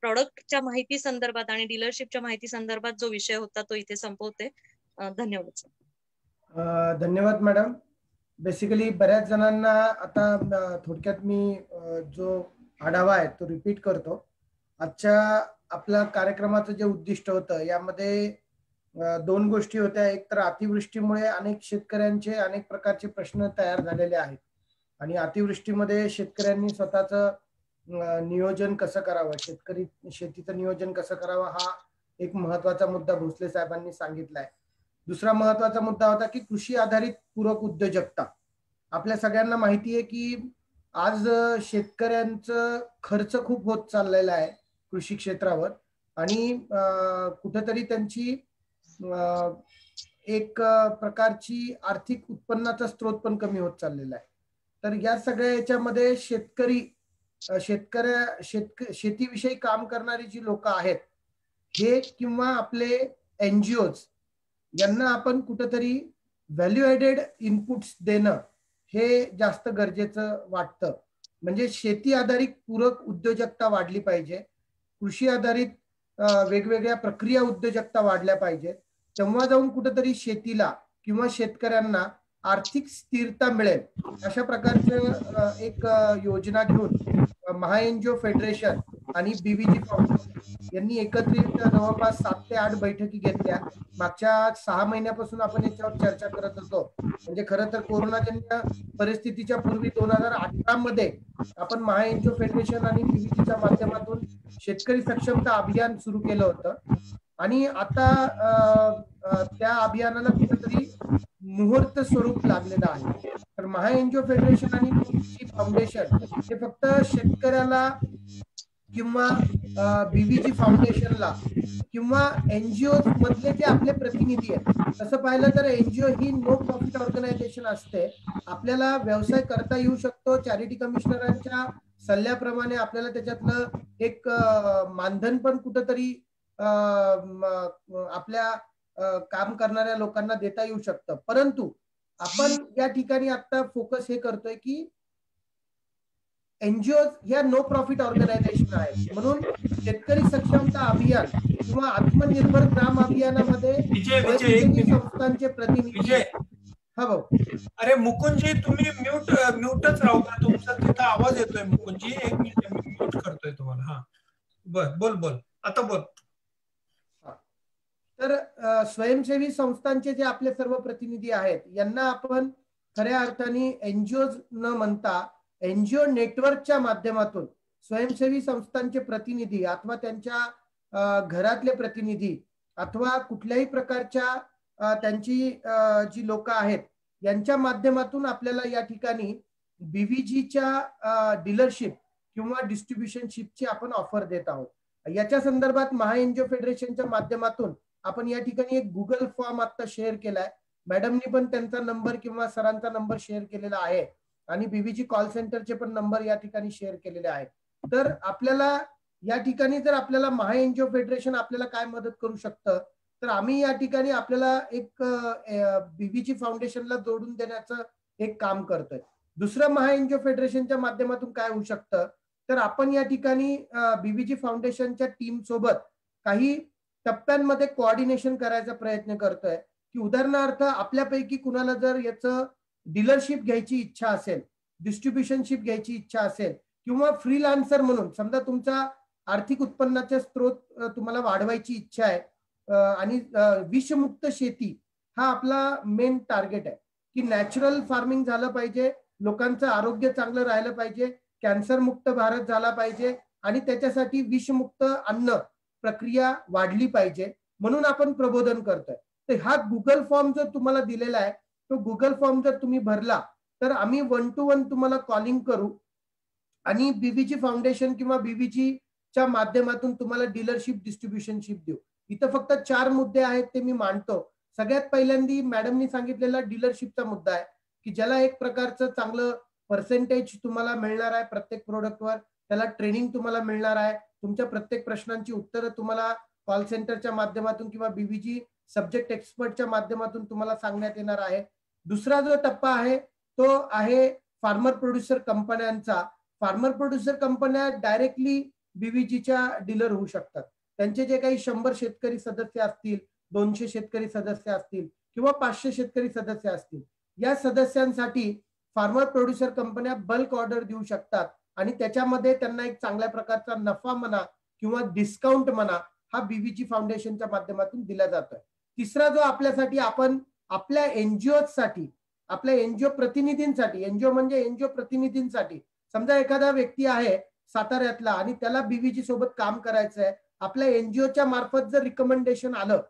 प्रॉडक्टच्या माहिती संदर्भात आणि डीलरशिपच्या माहिती संदर्भात जो विषय होता तो इथे संपवते. धन्यवाद. धन्यवाद मॅडम. बेसिकली बऱ्याच जणांना आता थोडक्यात मी जो आढावा आहे तो रिपीट करतो. आजच्या आपल्या कार्यक्रमाचं जे उद्दिष्ट होतं यामध्ये दोन गोष्टी होत्या. एक तर अतिवृष्टीमुळे अनेक शेतकऱ्यांचे अनेक प्रकारचे प्रश्न तयार झालेले आहेत आणि अतिवृष्टीमध्ये शेतकऱ्यांनी स्वतःचं नियोजन कसं करावं, शेतीचं नियोजन कसं करावं हा एक महत्वाचा मुद्दा भोसले साहेबांनी सांगितलाय. दुसरा महत्वाचा मुद्दा होता की कृषी आधारित पूरक उद्योजकता. आपल्या सगळ्यांना माहिती आहे की आज शेतकऱ्यांचं खर्च खूप होत चाललेला आहे कृषी क्षेत्रावर आणि कुठेतरी त्यांची एक प्रकारची आर्थिक उत्पन्नाचा स्रोत पण कमी होत चाललेला आहे. तर या सगळ्या याच्यामध्ये शेतीविषयी काम करणारी जी लोक आहेत हे किंवा आपले एनजीओज यांना आपण कुठेतरी व्हॅल्यू ॲडेड इनपुट्स देणं हे जास्त गरजेचं वाटतं. म्हणजे शेती आधारित पूरक उद्योजकता वाढली पाहिजे, कृषी आधारित वेगवेगळ्या प्रक्रिया उद्योजकता वाढल्या पाहिजेत. तेव्हा जाऊन कुठेतरी शेतीला किंवा शेतकऱ्यांना आर्थिक स्थिरता मिळेल. अशा प्रकारचं एक योजना घेऊन महाएनजीओ फेडरेशन आणि बीव्हीजी फाउंडेशन यांनी एकत्रित जवळपास 7 ते 8 बैठकी घेतल्या. मागच्या 6 महिन्यापासून आपण याच्यावर चर्चा करत होतो. म्हणजे खरं तर कोरोनाजन्य परिस्थितीच्या पूर्वी 2018 मध्ये आपण महाएनजीओ फेडरेशन आणि बीव्हीजीच्या माध्यमातून शेतकरी सक्षमता अभियान सुरू केलं होतं आणि आता त्या अभियानाला कुठेतरी मुहूर्त स्वरूप लागलेलं आहे. तर महाएनजीओ फेडरेशन आणि बीव्हीजी फाउंडेशन हे फक्त शेतकऱ्याला किंवा बीव्हीजी फाउंडेशनला किंवा एनजीओ मधले जे आपले प्रतिनिधी आहेत, तसं पाहिलं तर एनजीओ ही नो प्रॉफिट ऑर्गनायझेशन असते. आपल्याला व्यवसाय करता येऊ शकतो. चॅरिटी कमिशनरांच्या सल्ल्याप्रमाणे आपल्याला त्याच्यातलं एक मानधन पण कुठंतरी आपल्या काम करणाऱ्या लोकांना देता येऊ शकतं. परंतु आपण या ठिकाणी आता फोकस हे करतोय की एनजीओ ह्या नो प्रॉफिट ऑर्गनायझेशन आहेत. म्हणून शेतकरी सक्षमता अभियान किंवा आत्मनिर्भर ग्राम अभियानामध्ये संस्थांचे प्रतिनिधी. हा भाऊ. अरे मुकुंदजी, तुम्ही म्यूटच राहू का? तुमचा तिथं आवाज येतोय मुकुंदजी. 1 मिनिट मी म्यूट करतोय तुम्हाला. हा बोल आता बोल. तर स्वयंसेवी संस्थांचे जे आपले सर्व प्रतिनिधी आहेत यांना आपण खऱ्या अर्थाने एनजीओ न म्हणता एनजीओ नेटवर्कच्या माध्यमातून स्वयंसेवी संस्थांचे प्रतिनिधी अथवा त्यांच्या घरातले प्रतिनिधी अथवा कुठल्याही प्रकारच्या त्यांची जी लोक आहेत यांच्या माध्यमातून आपल्याला या ठिकाणी बीव्हीजीच्या डीलरशिप किंवा डिस्ट्रीब्युशनशिपची आपण ऑफर देत आहोत. याच्या संदर्भात महाएनजीओ फेडरेशनच्या माध्यमातून आपण या ठिकाणी एक गुगल फॉर्म आता शेअर केलाय. मॅडमनी पण त्यांचा नंबर किंवा सरांचा नंबर शेअर केलेला आहे आणि बीव्हीजी कॉल सेंटरचे पण नंबर या ठिकाणी शेअर केलेले आहेत. तर आपल्याला या ठिकाणी जर आपल्याला महाएनजीओ फेडरेशन आपल्याला काय मदत करू शकतं, तर आम्ही या ठिकाणी आपल्याला एक बीव्हीजी फाउंडेशनला जोडून देण्याचं एक काम करतोय. दुसरं महाएनजीओ फेडरेशनच्या माध्यमातून काय होऊ शकतं, तर आपण या ठिकाणी बीव्हीजी फाउंडेशनच्या टीम सोबत काही टप्प्यांमध्ये कोऑर्डिनेशन करायचा प्रयत्न करतोय की उदाहरणार्थ आपल्यापैकी कुणाला जर याचं डीलरशिप घ्यायची इच्छा असेल, डिस्ट्रीब्युशनशिप घ्यायची इच्छा असेल किंवा फ्रीलान्सर म्हणून समजा तुमचा आर्थिक उत्पन्नाचे स्रोत तुम्हाला वाढवायची इच्छा आहे आणि विषमुक्त शेती हा आपला मेन टार्गेट आहे की नॅचरल फार्मिंग झालं पाहिजे, लोकांचं आरोग्य चांगलं राहिलं पाहिजे, कॅन्सर मुक्त भारत झाला पाहिजे आणि त्याच्यासाठी विषमुक्त अन्न प्रक्रिया वाढली पाहिजे म्हणून आपण प्रबोधन करतोय. तर हा गुगल फॉर्म जो तुम्हाला दिलेला आहे तो गुगल फॉर्म जर तुम्ही भरला तर आम्ही 1 to 1 तुम्हाला कॉलिंग करू आणि बीव्हीजी फाउंडेशन किंवा बीव्हीजीच्या माध्यमातून तुम्हाला डीलरशिप डिस्ट्रीब्युशनशिप देऊ. इथं फक्त 4 मुद्दे आहेत ते मी मांडतो. सगळ्यात पहिल्यांदा मॅडमनी सांगितलेला डीलरशिपचा मुद्दा आहे की ज्याला एक प्रकारचं चांगलं पर्सेंटेज तुम्हाला मिळणार आहे प्रत्येक प्रोडक्टवर, त्याला ट्रेनिंग तुम्हाला मिळणार आहे, तुमच्या प्रत्येक प्रश्नांची उत्तरं तुम्हाला कॉल सेंटरच्या माध्यमातून किंवा बीव्हीजी सब्जेक्ट एक्सपर्टच्या माध्यमातून तुम्हाला सांगण्यात येणार आहे. दुसरा जो टप्पा आहे तो आहे फार्मर प्रोड्युसर कंपन्यांचा. फार्मर प्रोड्युसर कंपन्या डायरेक्टली बीव्हीजीच्या डीलर होऊ शकतात. त्यांचे जे काही 100 शेतकरी सदस्य असतील, 200 शेतकरी सदस्य असतील किंवा 500 शेतकरी सदस्य असतील, या सदस्यांसाठी फार्मर प्रोड्युसर कंपन्या बल्क ऑर्डर देऊ शकतात आणि त्याच्यामध्ये त्यांना एक चांगल्या प्रकारचा नफा म्हणा किंवा डिस्काउंट म्हणा हा बीव्हीजी फाउंडेशनच्या माध्यमातून दिला जातोय. तिसरा जो आपल्यासाठी, आपण आपल्या एनजीओ साठी, आपल्या एनजीओ प्रतिनिधींसाठी, एनजीओ म्हणजे एनजीओ प्रतिनिधींसाठी, समजा एखादा व्यक्ती आहे साताऱ्यातला आणि त्याला बीव्हीजी सोबत काम करायचं आहे, आपल्या एनजीओच्या मार्फत जर रिकमेंडेशन आलं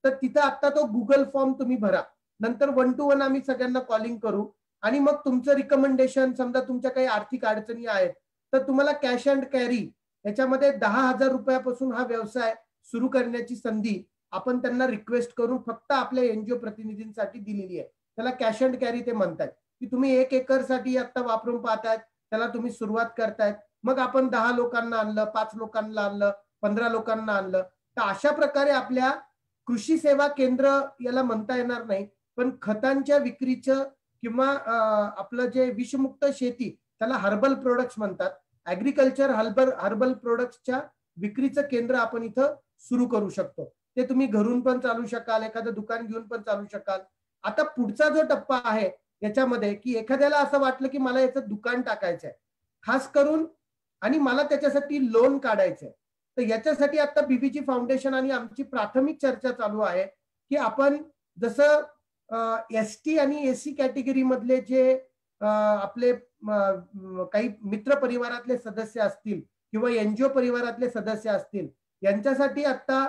तर तिथं आता तो गुगल फॉर्म तुम्ही भरा, नंतर 1 to 1 आम्ही सगळ्यांना कॉलिंग करू आणि मग तुमचं रिकमेंडेशन, समजा तुमच्या काही आर्थिक अडचणी आहेत तर तुम्हाला कॅश अँड कॅरी याच्यामध्ये 10,000 रुपयापासून हा व्यवसाय सुरू करण्याची संधी आपण त्यांना रिक्वेस्ट करून फक्त आपल्या एनजीओ प्रतिनिधींसाठी दिलेली आहे. त्याला कॅश अँड कॅरी ते म्हणतात की तुम्ही 1 एकरसाठी आता वापरून पाहतायत, त्याला तुम्ही सुरुवात करतायत, मग आपण 10 लोकांना आणलं, 5 लोकांना आणलं, 15 लोकांना आणलं. तर अशा प्रकारे आपल्या कृषी सेवा केंद्र याला म्हणता येणार नाही, पण खतांच्या विक्रीचं किंवा आपलं जे विषमुक्त शेती त्याला हर्बल प्रोडक्ट्स म्हणतात, ऍग्रिकल्चर हर्बल प्रोडक्ट्सच्या विक्रीचं केंद्र आपण इथं सुरू करू शकतो. ते तुम्ही घरून पण चालू शकाल, एखादं दुकान घेऊन पण चालू शकाल. आता पुढचा जो टप्पा आहे याच्यामध्ये की एखाद्याला असं वाटलं की मला याचं दुकान टाकायचं आहे खास करून आणि मला त्याच्यासाठी लोन काढायचंय, तर याच्यासाठी आता बीव्हीजी फाउंडेशन आणि आमची प्राथमिक चर्चा चालू आहे की आपण जसं एसटी आणि एसी कॅटेगरी मधले जे आपले काही मित्र परिवारातले सदस्य असतील किंवा एनजीओ परिवारातले सदस्य असतील, यांच्यासाठी आता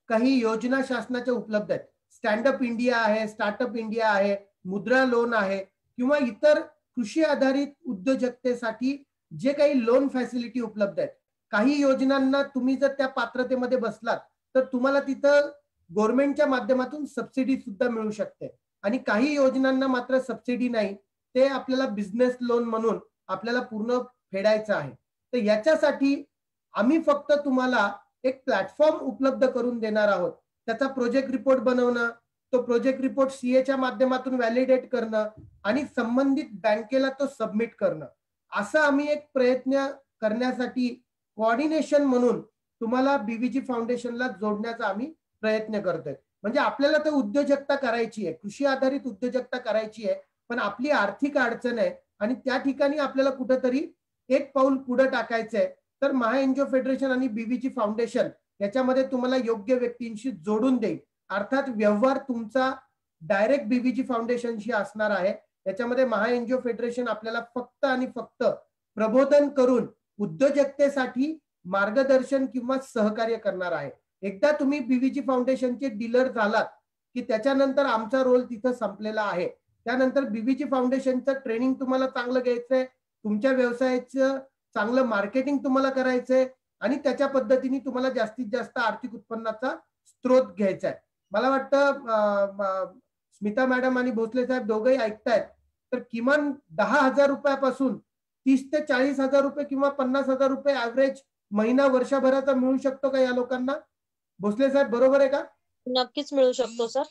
काही योजना शासनाच्या उपलब्ध आहेत. स्टँडअप इंडिया आहे, स्टार्टअप इंडिया आहे, मुद्रा लोन आहे किंवा इतर कृषी आधारित उद्योजकतेसाठी जे काही लोन फॅसिलिटी उपलब्ध आहेत. काही योजनांना तुम्ही जर त्या पात्रतेमध्ये बसलात तर तुम्हाला तिथं गव्हर्नमेंटच्या माध्यमातून सबसिडी सुद्धा मिळू शकते आणि काही योजनांना मात्र सबसिडी नाही, ते आपल्याला बिझनेस लोन म्हणून आपल्याला पूर्ण फेडायचं आहे. तर याच्यासाठी आम्ही फक्त तुम्हाला एक प्लॅटफॉर्म उपलब्ध करून देणार आहोत. त्याचा प्रोजेक्ट रिपोर्ट बनवणं, तो प्रोजेक्ट रिपोर्ट सीएच्या माध्यमातून व्हॅलिडेट करणं आणि संबंधित बँकेला तो सबमिट करणं, असं आम्ही एक प्रयत्न करण्यासाठी कोऑर्डिनेशन म्हणून तुम्हाला बीव्हीजी फाउंडेशनला जोडण्याचा आम्ही प्रयत्न करतोय. म्हणजे आपल्याला तर उद्योजकता करायची आहे, कृषी आधारित उद्योजकता करायची आहे, पण आपली आर्थिक अडचण आहे आणि त्या ठिकाणी आपल्याला कुठेतरी एक पाऊल पुढे टाकायचं आहे. तर महा एनजीओ फेडरेशन आणि बीव्हीजी फाउंडेशन याच्यामध्ये तुम्हाला योग्य व्यक्तींशी जोडून देईल. अर्थात व्यवहार तुमचा डायरेक्ट बीव्हीजी फाउंडेशनशी असणार आहे. याच्यामध्ये महा एनजीओ फेडरेशन आपल्याला फक्त आणि फक्त प्रबोधन करून उद्योजकतेसाठी मार्गदर्शन किंवा सहकार्य करणार आहे. एकदा तुम्ही बीव्हीजी फाउंडेशनचे डीलर झालात की त्याच्यानंतर आमचा रोल तिथं संपलेला आहे. त्यानंतर बीव्हीजी फाउंडेशनचं ट्रेनिंग तुम्हाला चांगलं घ्यायचंय, तुमच्या व्यवसायाचं चांगलं मार्केटिंग तुम्हाला करायचंय आणि त्याच्या पद्धतीने तुम्हाला जास्तीत जास्त आर्थिक उत्पन्नाचा स्रोत घ्यायचा आहे. मला वाटतं स्मिता मॅडम आणि भोसले साहेब दोघंही ऐकतायत, तर किमान 10,000 रुपयापासून 30 ते 40,000 रुपये किंवा 50,000 रुपये ऍव्हरेज महिना वर्षभराचा मिळू शकतो का या लोकांना? भोसले साहेब बरोबर आहे का? नक्कीच मिळू शकतो सर.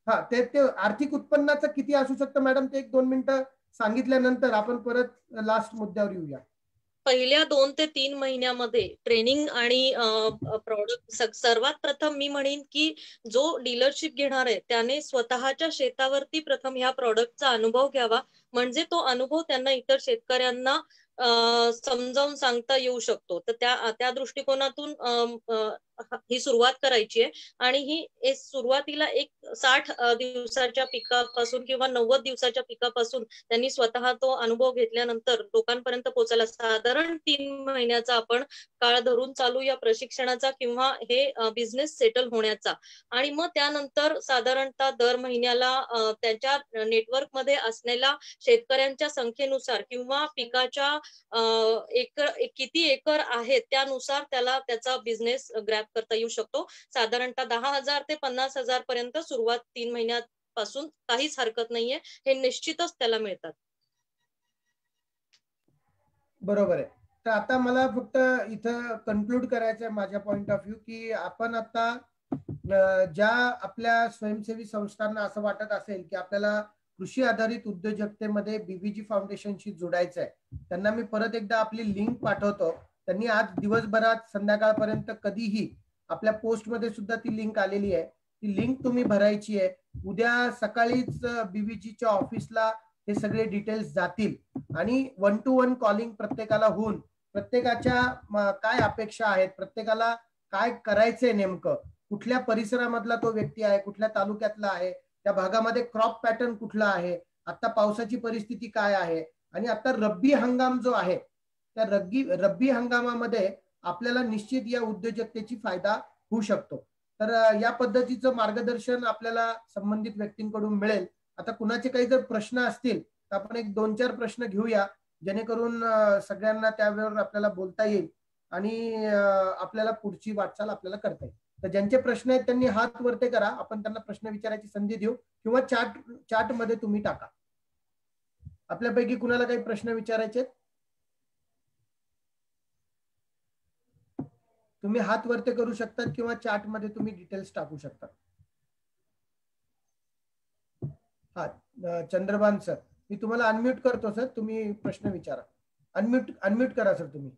हा, ते आर्थिक उत्पन्नाचं किती असू शकतं मॅडम, ते 1-2 मिनिटं सांगितल्यानंतर आपण परत लास्ट मुद्द्यावर येऊया. पहिल्या 2 ते 3 महिन्यामध्ये ट्रेनिंग आणि प्रॉडक्ट, सर्वात प्रथम मी म्हणेन की जो डीलरशिप घेणार आहे त्याने स्वतःच्या शेतावरती प्रथम ह्या प्रॉडक्टचा अनुभव घ्यावा, म्हणजे तो अनुभव त्यांना इतर शेतकऱ्यांना समजावून सांगता येऊ शकतो. तर त्या दृष्टिकोनातून ही सुरुवात करायची आहे आणि ही सुरुवातीला एक 60 दिवसाच्या पिकापासून किंवा 90 दिवसाच्या पिकापासून त्यांनी स्वतः तो अनुभव घेतल्यानंतर लोकांपर्यंत पोहोचायला साधारण 3 महिन्याचा आपण काळ धरून चालू या प्रशिक्षणाचा किंवा हे बिझनेस सेटल होण्याचा. आणि मग त्यानंतर साधारणतः दर महिन्याला त्यांच्या नेटवर्कमध्ये असलेल्या शेतकऱ्यांच्या संख्येनुसार किंवा पिकाच्या किती एकर आहेत त्यानुसार त्याला त्याचा बिझनेस ग्रॅब करता येऊ शकतो. साधारणतः 10,000 ते 50,000 पर्यंत सुरुवात 3 महिन्यापासून काहीच हरकत नाहीये, हे निश्चितच त्याला मिळतात. बरोबर आहे. तर आता मला फक्त इथं कन्क्लूड करायचं आहे माझ्या पॉइंट ऑफ व्ह्यू की आपण आता ज्या आपल्या स्वयंसेवी संस्थांना असं वाटत असेल की आपल्याला कृषी आधारित उद्योजकतेमध्ये बीव्हीजी फाउंडेशनशी जोडायचं आहे त्यांना मी परत एकदा आपली लिंक पाठवतो. त्यांनी आज दिवसभरात संध्याकाळपर्यंत कधीही आपल्या पोस्टमध्ये सुद्धा ती लिंक आलेली आहे. ती लिंक तुम्ही भरायची आहे. उद्या सकाळीच बीव्हीजीच्या ऑफिसला हे सगळे डिटेल्स जातील आणि 1-to-1 कॉलिंग प्रत्येकाला होऊन प्रत्येकाच्या काय अपेक्षा आहेत, प्रत्येकाला काय करायचंय, नेमकं कुठल्या परिसरामधला तो व्यक्ती आहे, कुठल्या तालुक्यातला आहे, त्या भागामध्ये क्रॉप पॅटर्न कुठला आहे, आता पावसाची परिस्थिती काय आहे आणि आता रब्बी हंगाम जो आहे त्या रब्बी हंगामामध्ये आपल्याला निश्चित या उद्योजकतेची फायदा होऊ शकतो. तर या पद्धतीचं मार्गदर्शन आपल्याला संबंधित व्यक्तींकडून मिळेल. आता कुणाचे काही जर प्रश्न असतील तर आपण एक 2-4 प्रश्न घेऊया जेणेकरून सगळ्यांना त्यावर आपल्याला बोलता येईल आणि आपल्याला पुढची वाटचाल आपल्याला करता येईल. तर ज्यांचे प्रश्न आहेत त्यांनी हात वरते करा, आपण त्यांना प्रश्न विचारायची संधी देऊ किंवा चॅट मध्ये तुम्ही टाका. आपल्यापैकी कुणाला काही प्रश्न विचारायचे तुम्ही हात वरते करू शकतात किंवा चॅट मध्ये तुम्ही डिटेल्स टाकू शकता. हा, चंद्रभान सर, मी तुम्हाला अनम्यूट करतो सर, तुम्ही प्रश्न विचारा. अनम्यूट करा सर, तुम्ही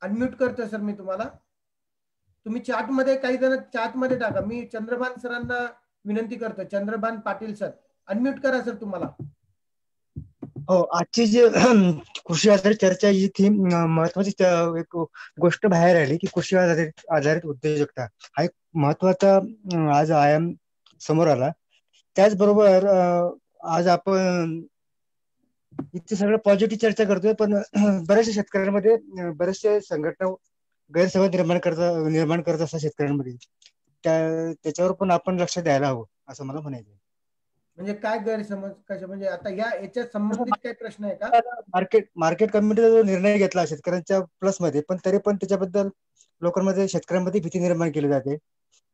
अनम्यूट करतोय सर मी तुम्हाला. तुम्ही चॅट मध्ये काही जण चॅट मध्ये टाका. मी चंद्रभान सरांना विनंती करतो, चंद्रभान पाटील सर अनम्यूट करा सर तुम्हाला. हो, आजची जी कृषी आधारित चर्चा ही थीम महत्वाची एक गोष्ट बाहेर आली की कृषी आधारित उद्योजकता हा एक महत्वाचा आज आयाम समोर आला. त्याचबरोबर आज आपण इतकी सगळं पॉझिटिव्ह चर्चा करतोय, पण बऱ्याचशा शेतकऱ्यांमध्ये बरेचसे संघटना गैरसमज निर्माण करत असतात शेतकऱ्यांमध्ये. त्याच्यावर पण आपण लक्ष द्यायला हवं असं मला म्हणायचं. म्हणजे काय गैरसमज कशा, म्हणजे आता याच्या संबंधित काही प्रश्न आहे का? मार्केट कमिटीचा जो निर्णय घेतला शेतकऱ्यांच्या प्लस मध्ये, पण तरी पण त्याच्याबद्दल लोकांमध्ये शेतकऱ्यांमध्ये भीती निर्माण केली जाते.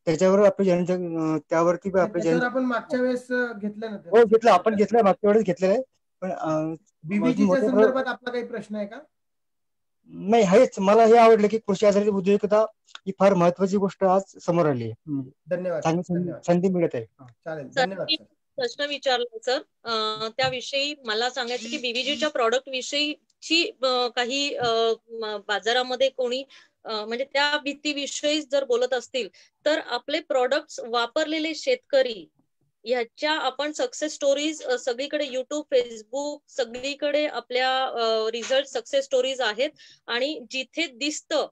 त्याच्यावर आपली त्यावरती आपण मागच्या वेळेस घेतलं ना? हो, घेतलं, आपण घेतलंय, मागच्या वेळेस घेतलेलं आहे. पण बीव्हीजीच्या संदर्भात आपला काही प्रश्न आहे का? नाही, हेच मला हे आवडलं की कृषी आधारित उद्योजकता ही फार महत्वाची गोष्ट आज समोर आली आहे. धन्यवाद, संधी मिळत आहे. चालेल, धन्यवाद. प्रश्न विचारला सर, त्याविषयी मला सांगायचं की बीव्हीजीच्या प्रॉडक्ट विषयीची काही बाजारामध्ये कोणी म्हणजे त्या भीतीविषयी जर बोलत असतील तर आपले प्रॉडक्ट्स वापरलेले शेतकरी ह्याच्या आपण सक्सेस स्टोरीज सगळीकडे युट्यूब, फेसबुक सगळीकडे आपल्या रिझल्ट सक्सेस स्टोरीज आहेत आणि जिथे दिसतं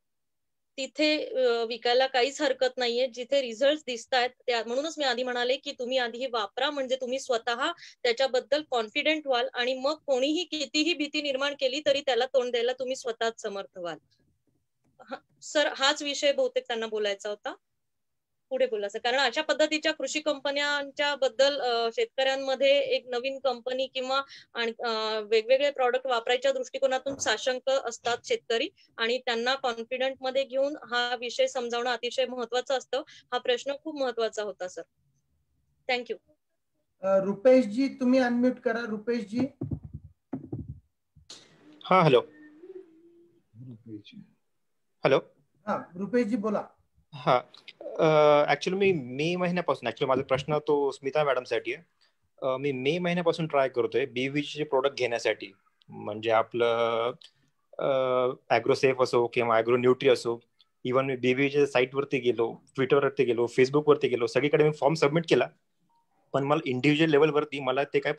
तिथे विकायला काहीच हरकत नाहीये. जिथे रिझल्ट दिसत आहेत त्या, म्हणूनच मी आधी म्हणाले की तुम्ही आधी हे वापरा, म्हणजे तुम्ही स्वतः त्याच्याबद्दल कॉन्फिडेंट व्हाल आणि मग कोणीही कितीही भीती निर्माण केली तरी त्याला तोंड द्यायला तुम्ही स्वतःच समर्थ व्हाल. सर, हाच विषय बहुतेक त्यांना बोलायचा होता. पुढे बोला सर, कारण अशा पद्धतीच्या कृषी कंपन्यांच्या बद्दल शेतकऱ्यांमध्ये एक नवीन कंपनी किंवा वेगवेगळे प्रॉडक्ट वापरायच्या दृष्टिकोनातून साशंक असतात शेतकरी आणि त्यांना कॉन्फिडंट मध्ये घेऊन हा विषय समजावणं अतिशय महत्वाचं असतं. हा प्रश्न खूप महत्वाचा होता सर. थँक्यू. रुपेश जी, तुम्ही अनम्यूट करा. रुपेश जी. हा, हॅलो. हॅलो. हा, रुपेश जी बोला. हा, ऍक्च्युली मी मे महिन्यापासून, माझा प्रश्न तो स्मिता मॅडम साठी आहे. मी मे महिन्यापासून ट्राय करतोय बीव्हीजीचे प्रोडक्ट घेण्यासाठी. म्हणजे आपलं ॲग्रोसेफ असो किंवा ॲग्रो न्यूट्री असो, इव्हन मी बीव्हीजीच्या साईटवरती गेलो, ट्विटरवरती गेलो, फेसबुकवरती गेलो, सगळीकडे मी फॉर्म सबमिट केला, पण मला इंडिव्हिज्युअल लेवलवरती मला ते काय